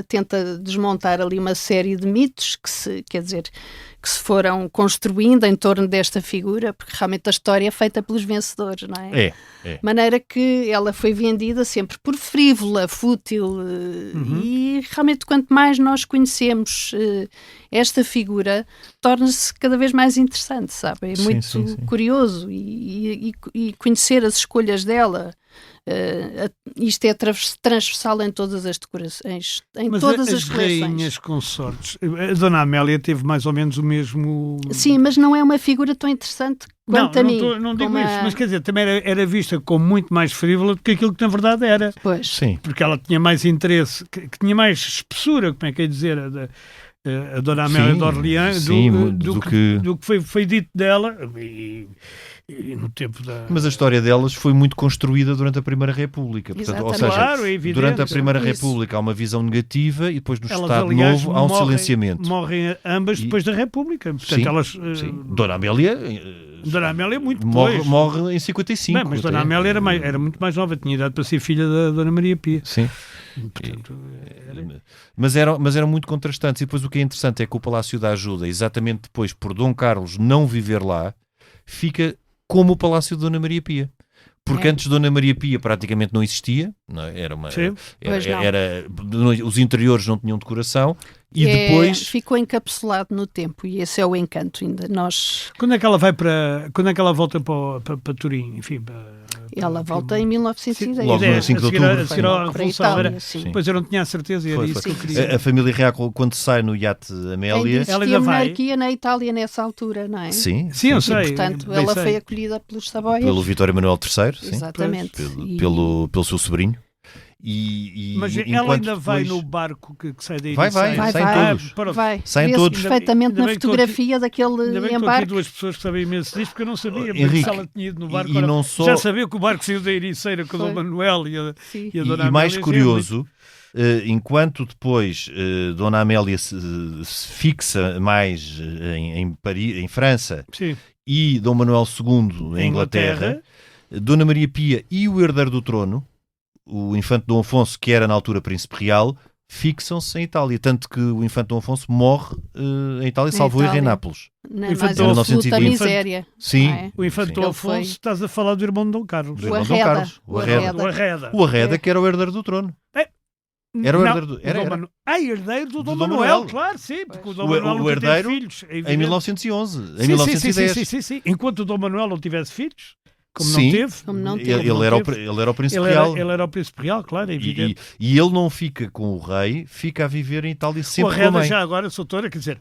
tenta desmontar ali uma série de mitos que se foram construindo em torno desta figura, porque realmente a história é feita pelos vencedores, não é? É. De maneira que ela foi vendida sempre por frívola, fútil, e realmente quanto mais nós conhecemos esta figura, torna-se cada vez mais interessante, sabe? É Sim, muito sim, sim. curioso e conhecer as escolhas dela. Isto é transversal em todas as decorações, em Mas todas as as coleções. rainhas consortes, a Dona Amélia teve mais ou menos o mesmo... Sim, mas não é uma figura tão interessante quanto a mim. Não digo como isso, mas quer dizer, também era vista como muito mais frívola do que aquilo que na verdade era. Pois. Sim. Porque ela tinha mais interesse, que tinha mais espessura, como é que é dizer, a Dona Amélia Sim, de Orleans, sim, do que foi dito dela, e no tempo da... Mas a história delas foi muito construída durante a Primeira República. Portanto, ou Exatamente. seja, Claro, é evidente. durante a Primeira Isso. República há uma visão negativa e depois no Elas, Estado aliás, Novo há um silenciamento. Morrem ambas E- depois da República. Portanto, Sim, elas... sim. Dona Amélia Dona Amélia muito depois. morre em 55. Bem, mas até. Dona Amélia era muito mais nova, tinha idade para ser filha da Dona Maria Pia. Sim. Portanto, Mas eram muito contrastantes. E depois o que é interessante é que o Palácio da Ajuda, exatamente depois por Dom Carlos não viver lá, fica como o Palácio de Dona Maria Pia. Porque antes Dona Maria Pia praticamente não existia, não é? Sim. Pois não. Os interiores não tinham decoração e É, depois... ficou encapsulado no tempo e esse é o encanto ainda. quando é que ela volta para Turim? Enfim, Ela volta em 1910. Logo no 5 de outubro. A seguir à Para a Revolução. Itália, sim. Pois eu não tinha a certeza e era Foi, isso foi. que eu queria. A família real, quando sai no iate Amélia... Ainda Ela existia ainda vai? monarquia na Itália nessa altura, não é? Sim, Sim, eu E, sei. portanto, bem ela sei. foi acolhida pelos Saboias. pelo Vitório Manuel III, sim, Exatamente. pelo seu sobrinho. E Mas ela enquanto ainda vai depois- no barco que sai daí. Vai, sai. saem todos. Pronto. Vai. Saem Vê-se todos. perfeitamente Ainda na bem que estou fotografia Ainda bem daquele que estou aqui embarque. duas pessoas que sabem imenso disto, porque eu não sabia. Henrique, Porque se ela tinha ido no barco, e ora, não só- já sabia que o barco saiu da Ericeira com o Dom Foi. Manuel Sim. e a Dona E mais Amélia, curioso, enquanto depois Dona Amélia se fixa mais em Paris, em França, Sim. e Dom Manuel II em Inglaterra, Dona Maria Pia e o herdeiro do trono, o infante Dom Afonso, que era na altura príncipe real, fixam-se em Itália. Tanto que o infante Dom Afonso morre em Itália, salvo erro em Itália. Nápoles. Na Infante mais Dom absoluta 1920. miséria. Sim. não é? O infante Sim. Dom Ele Afonso, foi- estás a falar do irmão de Dom Carlos. Do O irmão Dom Arreda. Carlos. O Arreda. O Arreda. O Arreda, que era o herdeiro do trono. Era o herdeiro do... Era. herdeiro do Dom Dom Manuel, Manuel. claro, sim, porque o Dom O- Manuel o nunca herdeiro teve filhos. É Em evidente. 1911, em Sim, 1910. sim. Enquanto o Dom Manuel não tivesse filhos, como Sim. não teve, Como não teve. Ele era o príncipe real. ele era o príncipe real, claro, é evidente. E ele não fica com o rei, fica a viver em Itália O sempre com a Arreda mãe. já agora, doutora, quer dizer,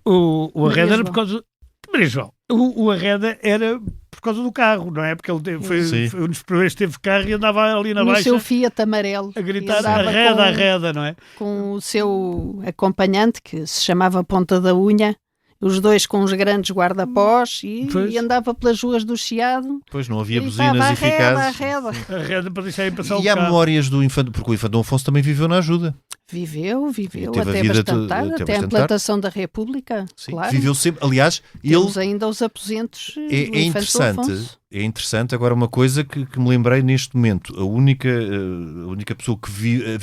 o Maria Arreda era João. por causa... Maria João, o Arreda era por causa do carro, não é? Porque ele Sim. foi um dos primeiros que teve carro e andava ali na No baixa seu Fiat amarelo. a E gritar andava Arreda, não é? com o seu acompanhante, que se chamava Ponta da Unha, os dois com os grandes guarda-pós, Pois. e andava pelas ruas do Chiado. Pois não havia E buzinas estava eficazes. Arreda. Arreda para deixarem passar o E há carro. memórias do infante, porque o infante Dom Afonso também viveu na ajuda. Viveu, Teve a até vida bastante tarde, até até a bastante implantação da República, Sim. claro. Viveu sempre. Aliás, ele Temos ainda os aposentos do é Infante interessante. Dom Afonso. É interessante. Agora, uma coisa que me lembrei neste momento: a única pessoa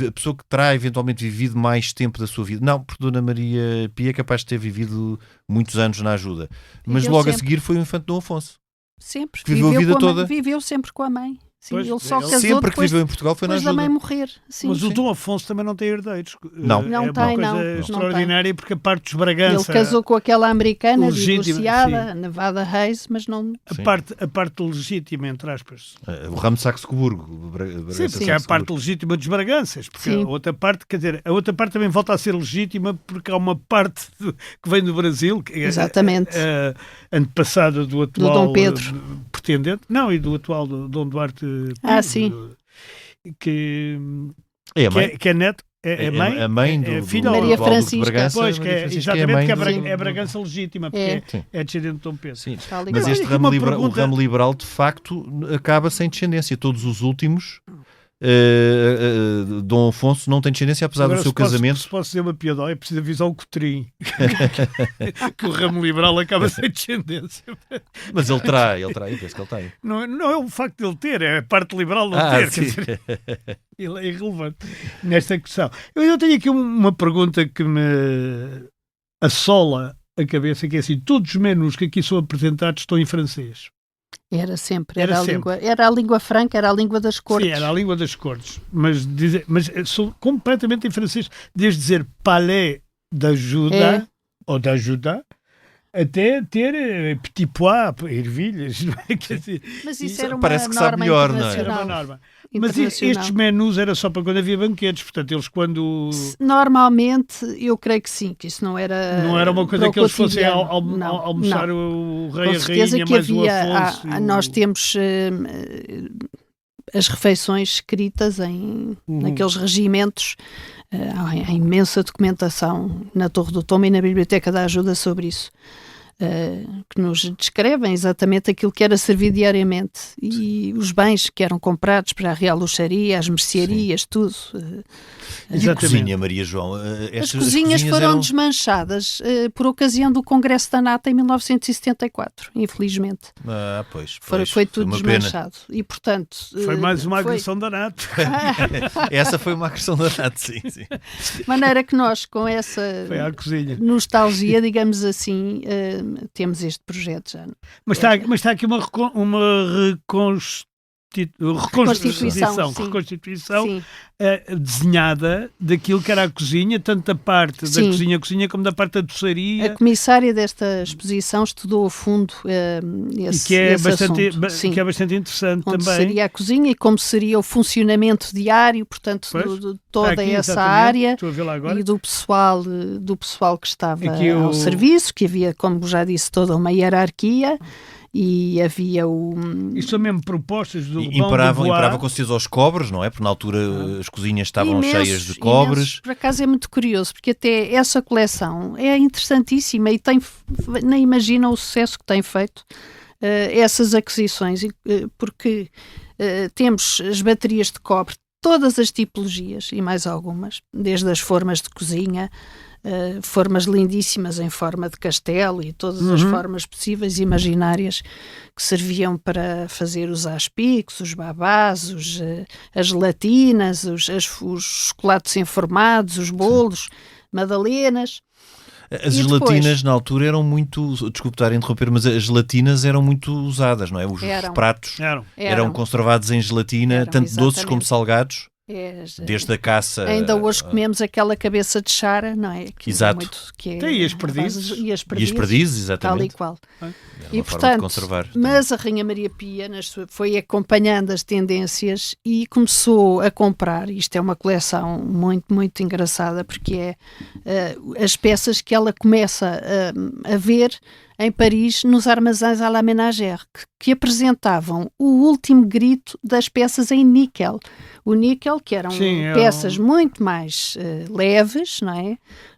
a pessoa que terá eventualmente vivido mais tempo da sua vida, não, porque Dona Maria Pia é capaz de ter vivido muitos anos na ajuda, mas Viveu logo a sempre. seguir foi o infante Dom Afonso. Sempre. Viveu a vida com toda. Viveu sempre com a mãe. Sim, Pois, ele só ele casou Sempre que depois, viveu em Portugal foi na depois da ajuda. mãe morrer. Sim. Mas o Dom Afonso também não tem herdeiros. Não. Não é tem, uma coisa não extraordinária porque a parte dos Ele Bragança, casou com aquela americana legítima, divorciada, sim. a Nevada Reis, mas não... a parte legítima, entre aspas. O ramo de Saxe-Coburgo. Sim, porque é a parte legítima dos Braganças, porque Sim. a outra parte, quer dizer, a outra parte também volta a ser legítima porque há uma parte que vem do Brasil, que é Exatamente. antepassada do atual Dom Pedro. pretendente, não, e do atual Dom Duarte sim. que É a mãe. que é neto, é mãe, a mãe é do filha Maria atual Duque de Francisca. Bragança, pois, que Maria é, Francisca exatamente, que é, mãe do- é Bragança legítima, porque É. é descendente de Dom Pedro. Sim. Está Mas ligado. este Olha, ramo uma liberal, pergunta- o ramo liberal, de facto, acaba sem descendência. Todos os últimos, Dom Afonso não tem descendência, apesar Agora, do seu se posso- casamento. se posso dizer uma piada, é preciso avisar o Cotrim que o ramo liberal acaba sem descendência. Mas ele terá, eu penso que ele tem. Não é o facto de ele ter, é a parte liberal não ter. Quer dizer, ele é irrelevante nesta questão. Eu tenho aqui uma pergunta que me assola a cabeça, que é assim: todos os menus que aqui são apresentados estão em francês. Era sempre, Era era, sempre. era a língua franca, era a língua das cortes. Sim, era a língua das cortes, mas sou completamente em francês, desde dizer palais d'ajuda É. ou d'ajuda até ter petit pois, ervilhas, não é? Quer dizer, Mas isso isso era uma parece que sabe norma melhor, não é? era internacional. uma norma. Mas Internacional. estes menus era só para quando havia banquetes, portanto, eles quando... Normalmente, eu creio que sim, que isso não era. Não era uma coisa para o que eles fossem cotidiano. Não, almoçar não. o rei, Com a certeza rainha, que mais o havia. Afonso. Nós temos as refeições escritas naqueles regimentos. Há imensa documentação na Torre do Tombo e na Biblioteca da Ajuda sobre isso. Que nos descrevem exatamente aquilo que era servido diariamente e os bens que eram comprados para a Real Luxaria, as mercearias, tudo. E a Exatamente. cozinha, Maria João? As cozinhas foram eram... desmanchadas por ocasião do Congresso da NATO em 1974, infelizmente. Pois, Foi tudo uma pena. desmanchado. E, portanto... Foi mais uma foi- agressão da NATO. Essa foi uma agressão da NATO, sim. De maneira que nós, com essa Foi à cozinha. nostalgia, digamos assim, temos este projeto já. Mas está aqui uma reconstituição Sim. desenhada daquilo que era a cozinha, tanto da parte da Sim. cozinha como da parte da doçaria. A comissária desta exposição estudou a fundo esse, E que é, esse assunto. Sim. que é bastante interessante Onde também. seria a cozinha e como seria o funcionamento diário, portanto, Pois, de toda Está aqui, essa exatamente. área Estou a ver lá agora. e do pessoal que estava Aqui ao o- serviço, que havia, como já disse, toda uma hierarquia e havia o... Isto são mesmo propostas do E imperava com certeza aos cobres, não é? Porque na altura as cozinhas estavam cheias de cobres. imensos. Por acaso é muito curioso, porque até essa coleção é interessantíssima e nem imagina o sucesso que tem feito essas aquisições, porque temos as baterias de cobre, todas as tipologias e mais algumas, desde as formas de cozinha, formas lindíssimas em forma de castelo e todas as formas possíveis e imaginárias que serviam para fazer os aspicos, os babás, as gelatinas, os chocolates enformados, os bolos, madalenas. As E gelatinas depois? na altura eram muito, desculpe estar a interromper, mas as gelatinas eram muito usadas, não é? Os Eram. pratos Eram. eram conservados em gelatina, Eram, tanto doces exatamente. como salgados, É, desde a caça. ainda hoje comemos aquela cabeça de chara, não é? Que Exato. É muito, que é Tem, e as perdizes. E as E as perdizes, tal e exatamente. qual. Era E uma forma de portanto, conservar. mas a Rainha Maria Pia foi acompanhando as tendências e começou a comprar, isto é uma coleção muito, muito engraçada, porque é as peças que ela começa a ver em Paris nos armazéns à la ménagère, que apresentavam o último grito das peças em níquel. O níquel, que eram Sim, peças muito mais leves, não é?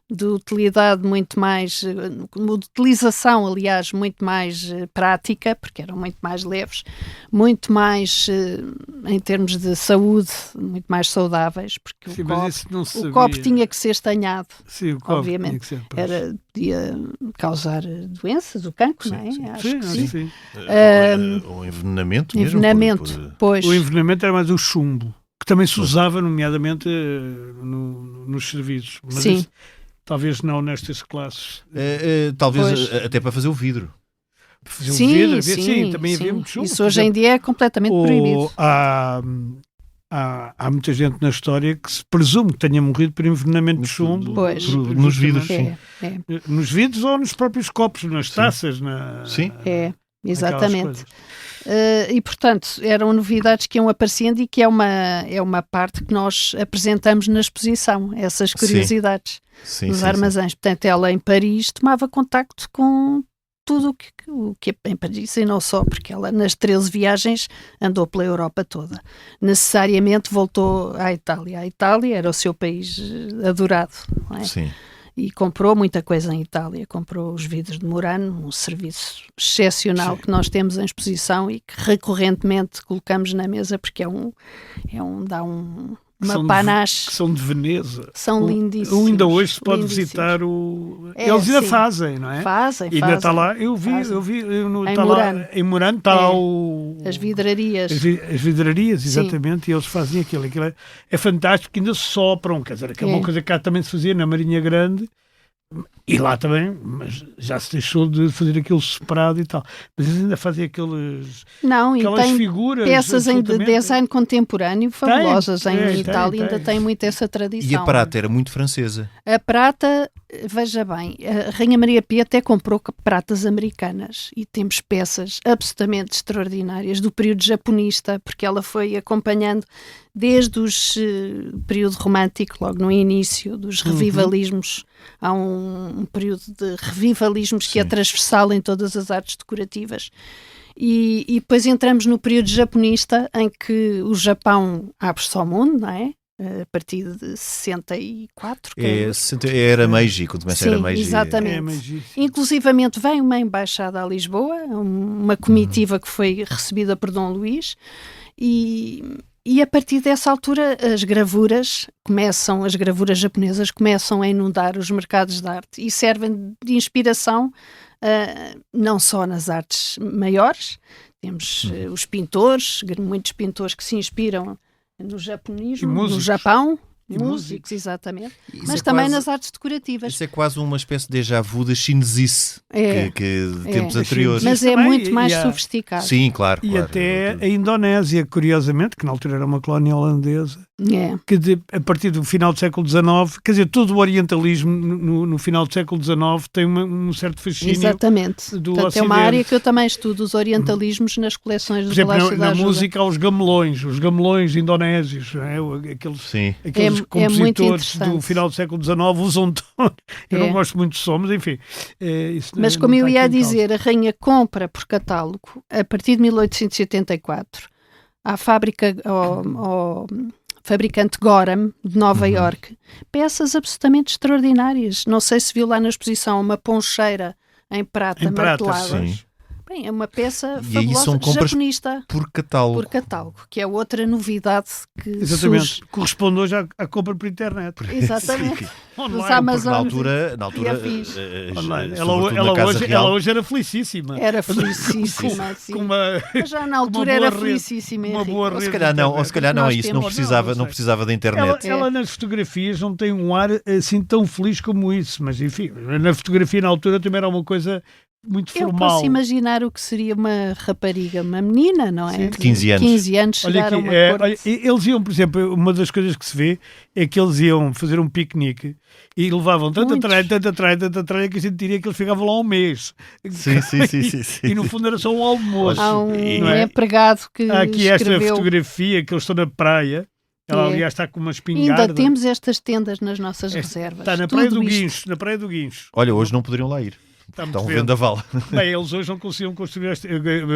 De utilidade muito mais, de utilização, aliás, muito mais prática, porque eram muito mais leves, muito mais, em termos de saúde, muito mais saudáveis, porque Sim, o mas copo, isso não se o sabia. copo tinha que ser estanhado, Sim, o copo obviamente. tinha que ser, pois. podia causar doenças, o cancro, não é? Acho Sim, que sim. sim. Ou envenenamento mesmo. Envenenamento, pois. O envenenamento era mais o chumbo, que também se usava, nomeadamente, nos serviços. Mas Sim. isso, talvez não nestas classes. Talvez Pois. até para fazer o vidro. fazer o vidro, sim, também havia muito chumbo. Isso hoje em dia é completamente proibido. Há muita gente na história que se presume que tenha morrido por envenenamento de chumbo. Pois. Nos vidros, sim. Nos vidros ou nos próprios copos, nas taças. Sim. Exatamente. E, portanto, eram novidades que iam aparecendo e que é uma parte que nós apresentamos na exposição, essas curiosidades dos armazéns. Portanto, ela em Paris tomava contacto com tudo o que é em Paris, e não só, porque ela nas 13 viagens andou pela Europa toda. Necessariamente voltou à Itália. A Itália era o seu país adorado, não é? Sim. E comprou muita coisa em Itália. Comprou os vidros de Murano, um serviço excepcional que nós temos em exposição e que recorrentemente colocamos na mesa, porque dá uma panache. Que são de Veneza. São lindíssimos. Ainda hoje se pode visitar o... Eles ainda fazem, não é? Fazem. Ainda está lá, eu vi está lá, em Murano está lá as vidrarias. As vidrarias, exatamente, e eles fazem aquilo é fantástico, que ainda sopram, quer dizer, que é uma coisa que cá também se fazia na Marinha Grande, e lá também, mas já se deixou de fazer aquilo separado e tal. Mas eles ainda fazem aquelas figuras. Peças de design contemporâneo fabulosas em Itália, ainda tem muito essa tradição. E a prata era muito francesa. A prata, veja bem, a Rainha Maria Pia até comprou pratas americanas e temos peças absolutamente extraordinárias do período japonista, porque ela foi acompanhando desde o período romântico, logo no início dos revivalismos. Há um período de revivalismos que é transversal em todas as artes decorativas. E depois entramos no período japonista, em que o Japão abre-se ao mundo, não é? A partir de 64. Era Meiji, quando começa era Meiji. Exatamente. Inclusivamente vem uma embaixada a Lisboa, uma comitiva que foi recebida por Dom Luís, e a partir dessa altura as gravuras japonesas começam a inundar os mercados de arte e servem de inspiração não só nas artes maiores, temos os pintores, muitos pintores que se inspiram no japonismo, no Japão, músicos, exatamente, mas também nas artes decorativas. Isso é quase uma espécie de déjà vu da chinesice que de tempos anteriores. Mas é muito mais sofisticado. Sim, claro. E até a Indonésia, curiosamente, que na altura era uma colónia holandesa, que a partir do final do século XIX, quer dizer, todo o orientalismo no final do século XIX tem um certo fascínio. Exatamente. Portanto, é uma área que eu também estudo, os orientalismos nas coleções do Palácio da Ajuda. Na música há os gamelões indonésios, não é? Aqueles compositores do final do século XIX usam tom. Eu não gosto muito de som, mas enfim. Mas como eu ia dizer, a rainha compra por catálogo, a partir de 1884, à fábrica, ao fabricante Gorham, de Nova Iorque, peças absolutamente extraordinárias. Não sei se viu lá na exposição uma poncheira em prata martelada. Bem, é uma peça fabulosa, japonista. Por catálogo. Por catálogo, que é outra novidade que exatamente. Surge. Corresponde hoje à compra por internet. Exatamente. Online. Amazon, na altura ela hoje era felicíssima. Era felicíssima, sim. Mas já na altura era felicíssima. Ou se calhar não é isso, não precisava da internet. Ela nas fotografias não tem um ar assim tão feliz como isso, mas enfim, na fotografia na altura também era uma coisa muito formal. Eu posso imaginar o que seria uma rapariga, uma menina, não é? Sim, de 15 anos. 15 anos chegar a uma corte. Eles iam, por exemplo, uma das coisas que se vê é que eles iam fazer um piquenique e levavam tanta tralha que a gente diria que eles ficavam lá um mês. Sim. E no fundo era só um almoço. Há um empregado que há aqui escreveu... esta fotografia que eles estão na praia. Ela, aliás, está com uma espingarda. Ainda temos estas tendas nas nossas reservas. Está na Praia do Guincho. Olha, hoje não poderiam lá ir. Está um vendaval. Bem, eles hoje não conseguiam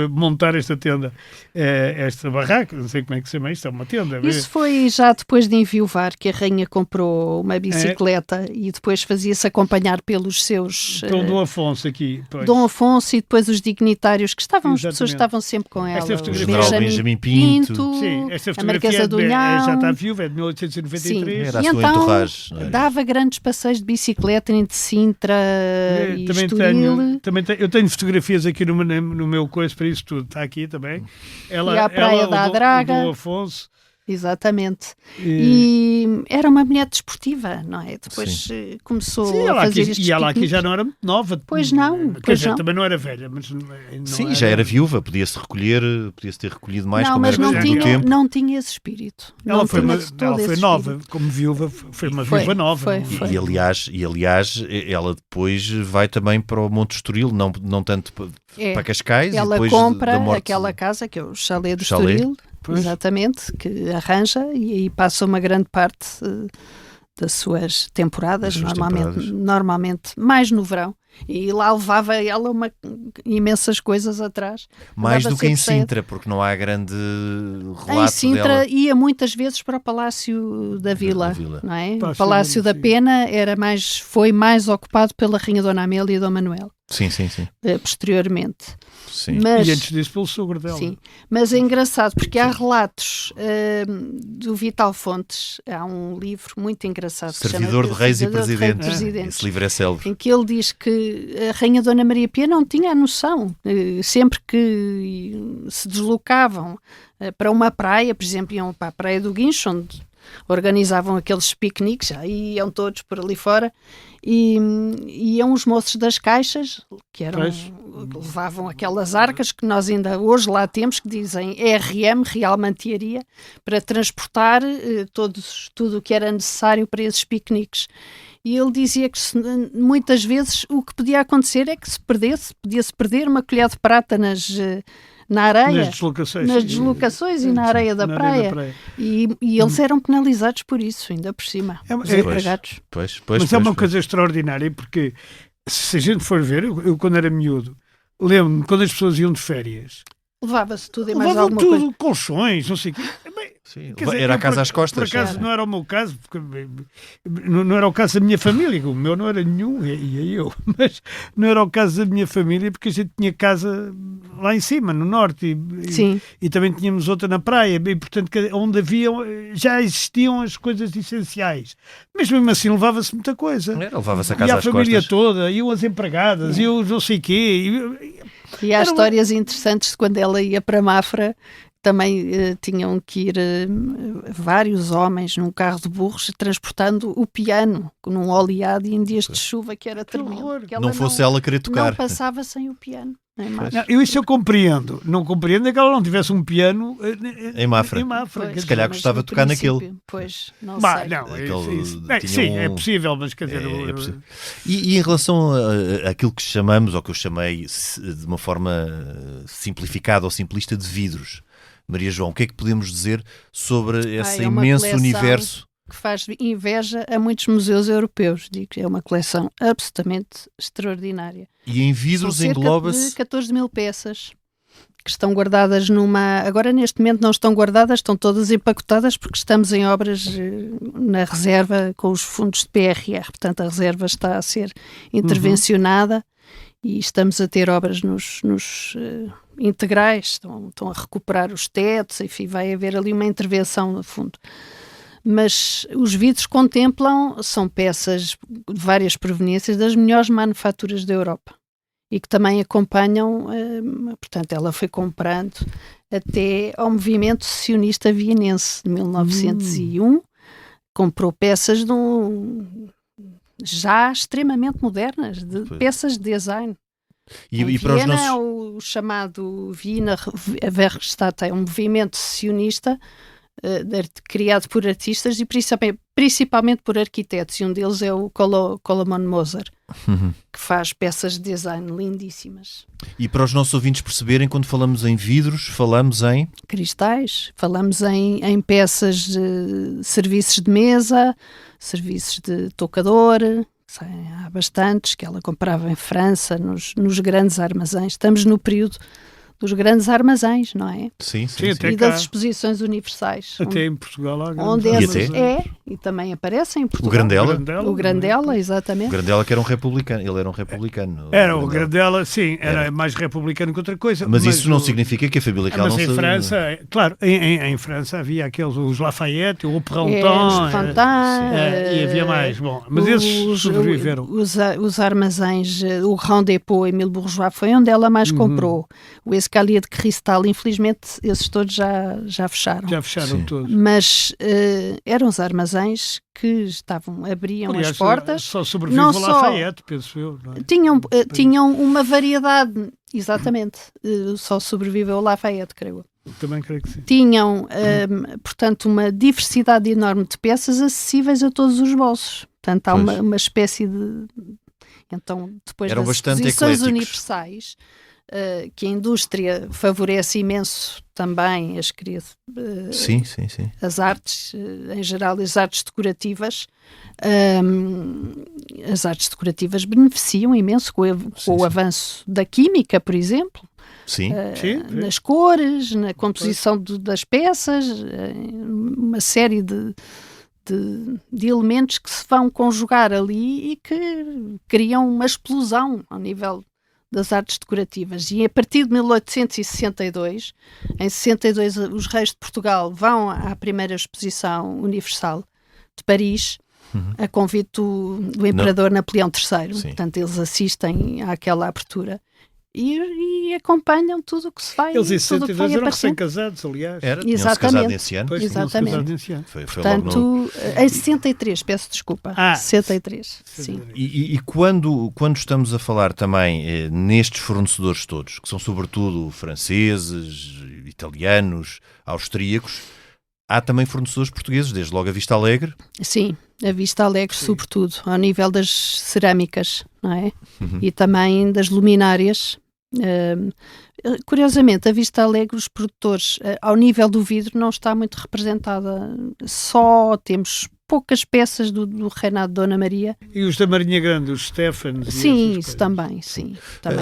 montar esta tenda, esta barraca, não sei como é que se chama isto, é uma tenda. Isso foi já depois de enviuvar que a rainha comprou uma bicicleta e depois fazia-se acompanhar pelos seus... Pelo Dom Afonso aqui. Pois. Dom Afonso e depois os dignitários que estavam, as pessoas estavam sempre com ela. Esta Benjamin Pinto. Sim, esta a Marquesa do Unhão. Já está viúva, é de 1893. Sim. Era a e sua então entourage. Dava grandes passeios de bicicleta entre Sintra e eu tenho fotografias aqui no meu coisa para isso tudo. Está aqui também. E a Praia da Draga. O Dom Afonso. Exatamente. E era uma mulher desportiva, não é? Depois começou a fazer estes E ela aqui piqueniques. já não era muito nova. Pois não, Quer pois dizer, não. também não era velha, mas não Sim, já era viúva, podia-se ter recolhido mais, Não, como mas era não preciso no tinha, tempo. não tinha esse espírito. Ela Não foi, tinha uma, de todo ela foi esse nova, espírito. como viúva, foi uma Foi, viúva nova. foi, não- foi. E aliás, ela depois vai também para o Monte Estoril, não tanto É. para Cascais. e Ela depois compra da morte aquela casa, que é o Chalé do Chalé. Estoril, Pois. exatamente, que arranja e aí passa uma grande parte das suas temporadas, Das suas normalmente mais no verão. E lá levava ela imensas coisas atrás. mais Andava do que em sempre Sintra, porque não há grande relato Em Sintra dela. ia muitas vezes para o Palácio da Vila, não é? Palácio O Palácio da da Vila, Pena foi mais ocupado pela Rainha Dona Amélia e Dom Manuel, Sim. posteriormente. Sim. Mas, E antes disso pelo sogro dela. sim, mas é engraçado porque há relatos do Vital Fontes, há um livro muito engraçado que se chama Servidor de Reis e Servidor de Reis e Presidentes. Presidentes, Esse livro é célebre. em que ele diz que a Rainha Dona Maria Pia não tinha a noção, sempre que se deslocavam para uma praia, por exemplo, iam para a Praia do Guincho, onde organizavam aqueles piqueniques, já iam todos por ali fora, e iam os moços das caixas, que levavam aquelas arcas que nós ainda hoje lá temos, que dizem RM, Real Mantearia, para transportar tudo o que era necessário para esses piqueniques. E ele dizia que muitas vezes o que podia acontecer é que podia-se perder uma colher de prata na areia, Nas deslocações e na areia da praia. E eles eram penalizados por isso, ainda por cima, os empregados. Mas é uma coisa extraordinária, porque se a gente for ver, eu quando era miúdo, lembro-me quando as pessoas iam de férias, Levava-se tudo e mais levavam alguma tudo, coisa. colchões, não sei o quê. Bem, Sim. quer dizer, Era a eu, casa por- às costas. Por acaso não era o meu caso, porque não era o caso da minha família, o meu não era nenhum, ia eu, mas não era o caso da minha família, porque a gente tinha casa lá em cima, no norte, Sim. e também tínhamos outra na praia, e portanto onde já existiam as coisas essenciais. Mas mesmo assim levava-se muita coisa. Levava-se a E casa a às família costas. toda, iam as empregadas, iam os não sei o quê. E há histórias interessantes de quando ela ia para Mafra, também tinham que ir vários homens num carro de burros transportando o piano num oleado e em dias de chuva que era tremendo. horror. porque Não fosse ela querer tocar. Não passava sem o piano. Isso eu compreendo. Não compreendo é que ela não tivesse um piano Em Mafra. Pois, Se calhar mas gostava no de tocar princípio, naquele. Pois, não Bah, sei. não, Aquele bem, tinha sim, um- é possível, mas quer dizer... É possível. E em relação àquilo que chamamos, ou que eu chamei de uma forma simplificada ou simplista, de vidros, Maria João, o que é que podemos dizer sobre esse É uma imenso coleção universo? que faz inveja a muitos museus europeus. Digo que é uma coleção absolutamente extraordinária. E em vidros São cerca de engloba-se... 14 mil peças que estão guardadas numa... Agora, neste momento, não estão guardadas, estão todas empacotadas porque estamos em obras na reserva com os fundos de PRR. Portanto, a reserva está a ser intervencionada e estamos a ter obras nos integrais, estão a recuperar os tetos, enfim, vai haver ali uma intervenção no fundo. Mas os vidros contemplam, são peças de várias proveniências das melhores manufaturas da Europa e que também acompanham, portanto, ela foi comprando até ao movimento sionista vienense de 1901, comprou peças já extremamente modernas, peças de design. E para os Viena, nossos... o chamado Wiener Werkstatt é um movimento sionista criado por artistas e principalmente por arquitetos, e um deles é o Colomon Moser, que faz peças de design lindíssimas. E para os nossos ouvintes perceberem, quando falamos em vidros, falamos em... Cristais, falamos em peças de serviços de mesa, serviços de toucador, há bastantes que ela comprava em França, nos grandes armazéns. Estamos no período dos grandes armazéns, não é? Sim. E das exposições universais. Até em Portugal há onde grandes e também aparece em Portugal. O Grandela? O Grandela, exatamente. O Grandela que era um republicano. Ele era um republicano. Era o Grandela, sim, era mais republicano que outra coisa. Mas isso não significa que a família real mas não em se... França, claro, em França havia aqueles, os Lafayette, o Pronton, e havia mais. Bom, mas esses sobreviveram. Os armazéns, o Grand Depot, Emile Bourgeois, foi onde ela mais comprou. O Escalier de Cristal, infelizmente esses todos já fecharam. Já fecharam todos. Mas eram os armazéns que abriam Aliás, as portas. só sobrevive não o Lafayette, penso eu. Não é? Tinham uma variedade, exatamente, só sobreviveu o Lafayette, creio eu. Também creio que sim. Tinham, portanto, uma diversidade enorme de peças acessíveis a todos os bolsos. Portanto, há uma espécie de... Então, depois Eram das bastante exposições ecléticos. universais, que a indústria favorece imenso também Sim. as artes, em geral, as artes decorativas. As artes decorativas beneficiam imenso com o avanço da química, por exemplo. Sim. Nas cores, na composição das peças, uma série de elementos que se vão conjugar ali e que criam uma explosão ao nível das artes decorativas. E a partir de 1862, em 62, os reis de Portugal vão à primeira exposição universal de Paris, a convite do imperador Napoleão III. Sim. Portanto, eles assistem àquela abertura e acompanham tudo o que se vai. Eles em tudo o que 62 vai eram aparecendo. recém-casados, aliás. Tinham-se casado nesse ano. Pois, Exatamente. tinham-se casado nesse ano. Foi logo Portanto, em 63, peço desculpa. 63, sim. E quando estamos a falar também nestes fornecedores todos, que são sobretudo franceses, italianos, austríacos, há também fornecedores portugueses, desde logo a Vista Alegre. Sim, a Vista Alegre, sobretudo, ao nível das cerâmicas, não é? E também das luminárias. Curiosamente, a Vista Alegre, os produtores, ao nível do vidro, não está muito representada. Só temos poucas peças do reinado de Dona Maria. E os da Marinha Grande, os Stephens. Sim, isso também, sim.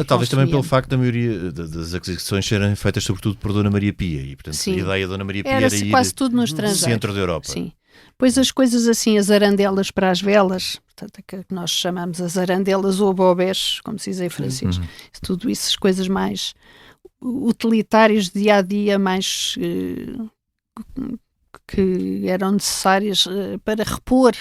Talvez também pelo facto da maioria das aquisições serem feitas sobretudo por Dona Maria Pia. E, portanto, sim. a ideia de Dona Maria Pia era ir quase tudo no estrangeiro. Centro da Europa. Sim. Pois as coisas assim, as arandelas para as velas, portanto, que nós chamamos as arandelas ou bobés, como se diz em francês, tudo isso, as coisas mais utilitárias de dia a dia, mais que eram necessárias para repor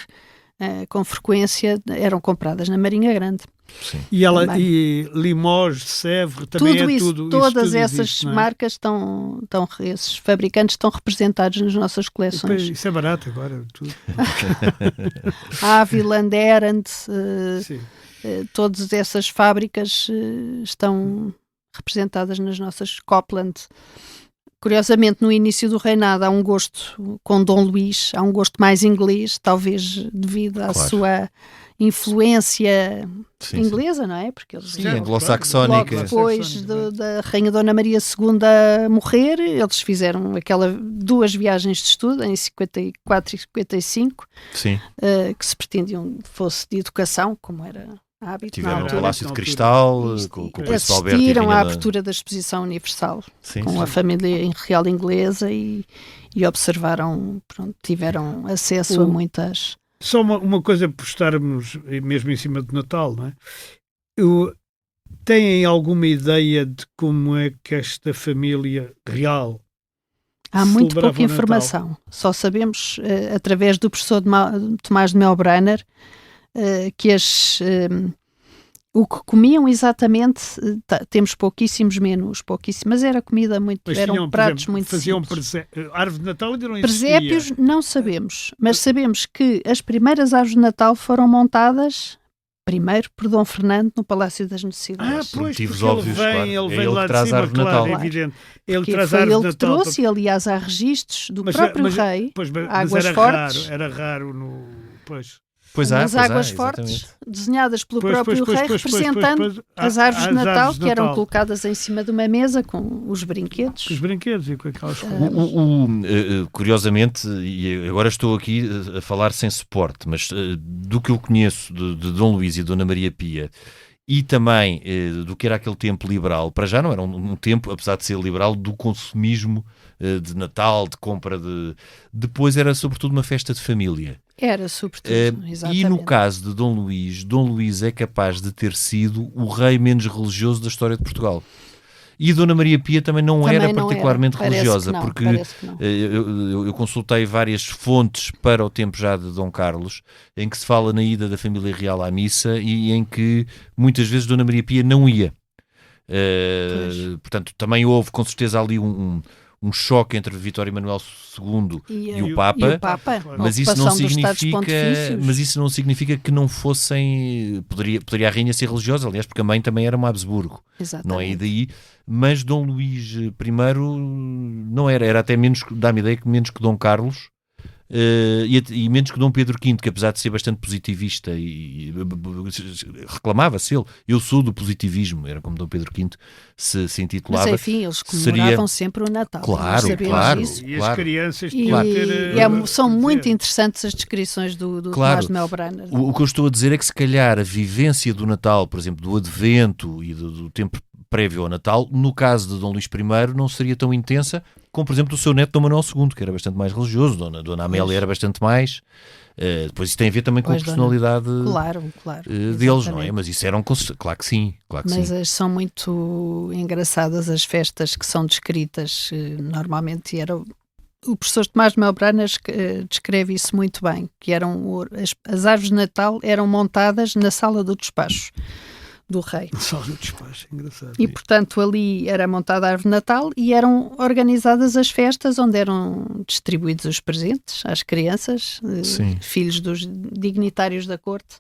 com frequência, eram compradas na Marinha Grande. Sim. E Limoges, Sèvres, também tudo é isso, tudo. todas isso tudo essas existe, não é? marcas esses fabricantes estão representados nas nossas coleções. Isso é barato agora, tudo. A Havilland, Errand, Sim. todas essas fábricas estão representadas nas nossas Copland. Curiosamente, no início do reinado há um gosto com Dom Luís, há um gosto mais inglês, talvez devido à sua influência inglesa, não é? Porque eles anglo-saxónica. logo depois da Rainha Dona Maria II morrer, eles fizeram duas viagens de estudo, em 54 e 55, que se pretendiam fosse de educação, como era hábito. Tiveram no Palácio de Cristal, com o Príncipe Alberto. Assistiram à abertura da Exposição Universal com a família real inglesa e observaram, tiveram acesso a muitas... Só uma coisa por estarmos mesmo em cima de Natal, não é? Têm alguma ideia de como é que esta família real há muito pouca informação. Só sabemos, através do professor Tomás de Melbrenner, que o que comiam exatamente, temos pouquíssimos menus, mas era comida muito, eram pratos muito simples. Árvore de Natal ainda não existia. Presépios não sabemos, mas sabemos que as primeiras árvores de Natal foram montadas primeiro por Dom Fernando no Palácio das Necessidades. Pois, motivos porque óbvios, ele vem ele lá que traz de cima, a árvore de Natal. claro, é evidente. Ele Porque traz foi a árvore ele de que Natal. trouxe, e aliás há registros do próprio rei, Águas Fortes. Era raro no... As águas fortes, desenhadas pelo próprio rei, representando as árvores de Natal, que eram colocadas em cima de uma mesa com os brinquedos. Com os brinquedos e com aquelas coisas. Curiosamente, e agora estou aqui a falar sem suporte, mas do que eu conheço de Dom Luís e Dona Maria Pia, e também do que era aquele tempo liberal, para já não era um tempo, apesar de ser liberal, do consumismo de Natal, de compra de... Depois era sobretudo uma festa de família. Era, sobretudo, exatamente. E no caso de Dom Luís é capaz de ter sido o rei menos religioso da história de Portugal. E Dona Maria Pia também não era particularmente religiosa, porque eu consultei várias fontes para o tempo já de Dom Carlos, em que se fala na ida da família real à missa e em que muitas vezes Dona Maria Pia não ia. Portanto, também houve com certeza ali um choque entre Vítor Emanuel II e o Papa, mas isso não significa que não fossem... Poderia a rainha ser religiosa, aliás, porque a mãe também era uma Habsburgo. Exatamente. Não é daí, mas Dom Luís I não era até menos, dá-me ideia que menos que Dom Carlos, e menos que Dom Pedro V, que apesar de ser bastante positivista e reclamava-se ele, eu sou do positivismo, era como Dom Pedro V se intitulava. Mas enfim, eles comemoravam sempre o Natal. Claro. E as crianças tinham que ter... são muito interessantes as descrições do Tomás de Melbrenner. O que eu estou a dizer é que se calhar a vivência do Natal, por exemplo, do Advento e do tempo prévio ao Natal, no caso de Dom Luís I, não seria tão intensa como, por exemplo, do seu neto Dom Manuel II, que era bastante mais religioso, Dona Amélia era bastante mais. Depois isso tem a ver também com a personalidade deles, não é? Mas isso eram... Claro que sim. Mas são muito engraçadas as festas que são descritas. Normalmente o professor Tomás de Melbrenner descreve isso muito bem, que as árvores de Natal eram montadas na sala do despacho do rei. Sala do despacho, engraçado. E, portanto, ali era montada a árvore de Natal e eram organizadas as festas onde eram distribuídos os presentes às crianças, filhos dos dignitários da corte,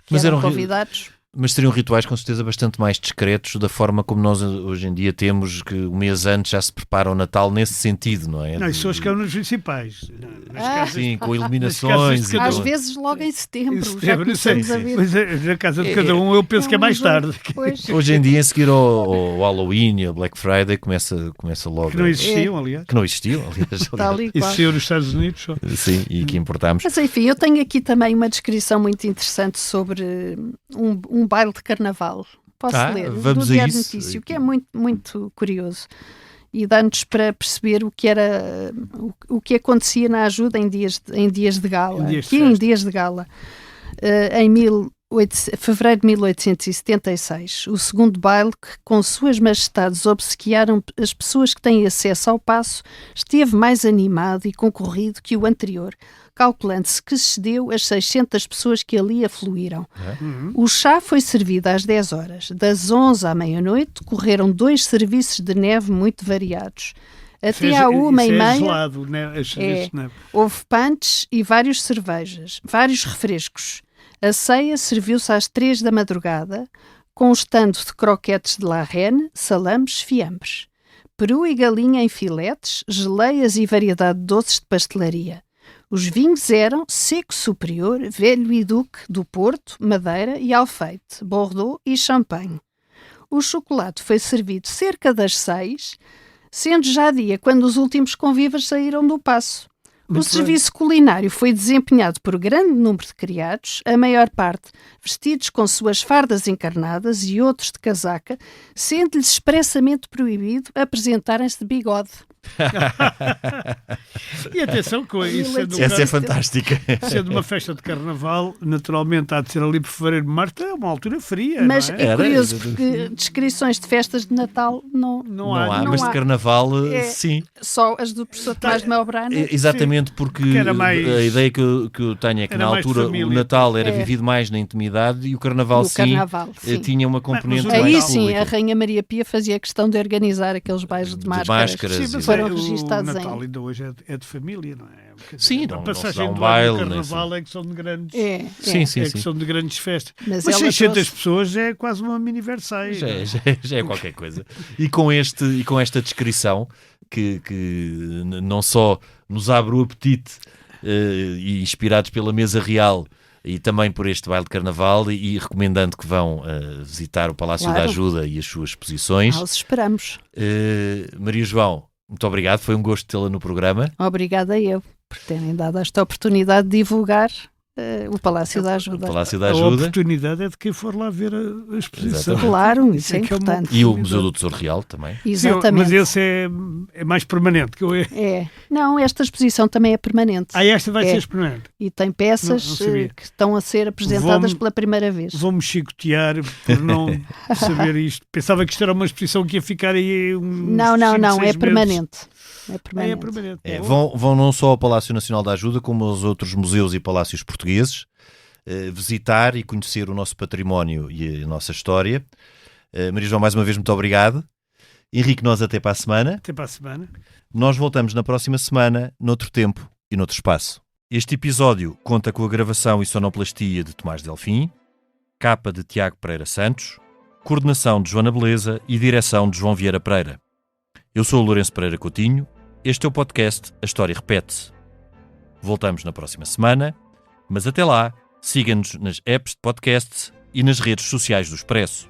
que eram convidados. Mas seriam rituais com certeza bastante mais discretos da forma como nós hoje em dia temos, que um mês antes já se prepara o Natal nesse sentido, não é? Não, isso são as câmaras principais. Sim, com iluminações. Às vezes logo em setembro. Já começamos a ver. Mas na casa de cada um eu penso que é mais tarde. Hoje em dia, a seguir ao Halloween e ao Black Friday, começa logo. Que não existiam, aliás. Está ali, existiam nos Estados Unidos só. Sim, e que importámos. Mas enfim, eu tenho aqui também uma descrição muito interessante sobre um baile de carnaval. Posso ler? Vamos do a Diário isso. Notício, que é muito, muito curioso. E dá-nos para perceber o que acontecia na ajuda em dias de gala. Em dias de gala. Em fevereiro de 1876, o segundo baile que, com suas majestades, obsequiaram as pessoas que têm acesso ao paço, esteve mais animado e concorrido que o anterior, calculando-se que excedeu as 600 pessoas que ali afluíram. O chá foi servido às 10 horas. Das 11 à meia-noite, correram 2 serviços de neve muito variados. Até à 1h30, gelado, né? Houve punch e vários refrescos. A ceia serviu-se às 3 da madrugada, com um estando de croquetes de la reine, salames, fiambres, peru e galinha em filetes, geleias e variedade de doces de pastelaria. Os vinhos eram Seco Superior, Velho e Duque, do Porto, Madeira e Alfeite, Bordeaux e Champagne. O chocolate foi servido cerca das 6, sendo já dia quando os últimos convivas saíram do paço. O serviço culinário foi desempenhado por grande número de criados, a maior parte vestidos com suas fardas encarnadas e outros de casaca, sendo-lhes expressamente proibido apresentarem-se de bigode. E atenção com isso. Essa é fantástica. Sendo uma festa de carnaval, naturalmente há de ser ali por fevereiro de março, é uma altura fria. Mas não é? É curioso porque descrições de festas de Natal não há. Mas de carnaval, sim. Só as do professor Tomás de Melbrenner. Exatamente, porque a ideia que eu tenho é que na altura o Natal era vivido mais na intimidade e o carnaval, sim, tinha uma componente mais aí pública. Sim, a Rainha Maria Pia fazia questão de organizar aqueles bailes de máscaras. Sim, foram registados o Natal ainda hoje é de família, não é? Sim, não, a passagem não do baile, ano do carnaval é que são de grandes que são de grandes festas. Mas 600 pessoas é quase uma mini Versailles. Já é qualquer coisa. E com esta descrição que não só nos abre o apetite e inspirados pela mesa real e também por este baile de carnaval e recomendando que vão visitar o Palácio da Ajuda e as suas exposições. Os esperamos. Maria João, muito obrigado, foi um gosto tê-la no programa. Obrigada eu por terem dado esta oportunidade de divulgar o Palácio da Ajuda. A oportunidade é de quem for lá ver a exposição. Exatamente. Claro, isso é importante. E o Museu do Tesouro Real também. Exatamente. Sim, mas esse é mais permanente que eu. Não, esta exposição também é permanente. Esta vai ser permanente. E tem peças que estão a ser apresentadas pela primeira vez. Vou-me chicotear por não saber isto. Pensava que isto era uma exposição que ia ficar aí Não, é permanente. É permanente. Vão não só ao Palácio Nacional da Ajuda, como aos outros museus e palácios portugueses, visitar e conhecer o nosso património e a nossa história. Maria João, mais uma vez, muito obrigado. Henrique, nós até para a semana. Até para a semana. Nós voltamos na próxima semana, noutro tempo e noutro espaço. Este episódio conta com a gravação e sonoplastia de Tomás Delfim, capa de Tiago Pereira Santos, coordenação de Joana Beleza e direção de João Vieira Pereira. Eu sou o Lourenço Pereira Coutinho. Este é o podcast A História Repete-se. Voltamos na próxima semana, mas até lá, siga-nos nas apps de podcasts e nas redes sociais do Expresso.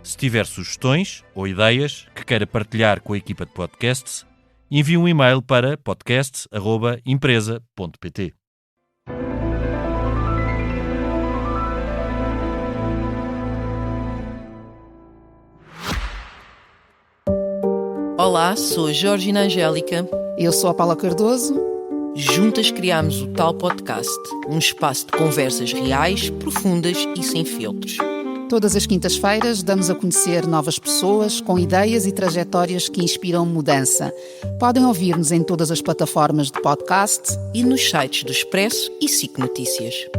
Se tiver sugestões ou ideias que queira partilhar com a equipa de podcasts, envie um e-mail para podcasts@empresa.pt. Olá, sou a Georgina Angélica. Eu sou a Paula Cardoso. Juntas criámos o Tal Podcast, um espaço de conversas reais, profundas e sem filtros. Todas as quintas-feiras damos a conhecer novas pessoas com ideias e trajetórias que inspiram mudança. Podem ouvir-nos em todas as plataformas de podcast E nos sites do Expresso e SIC Notícias.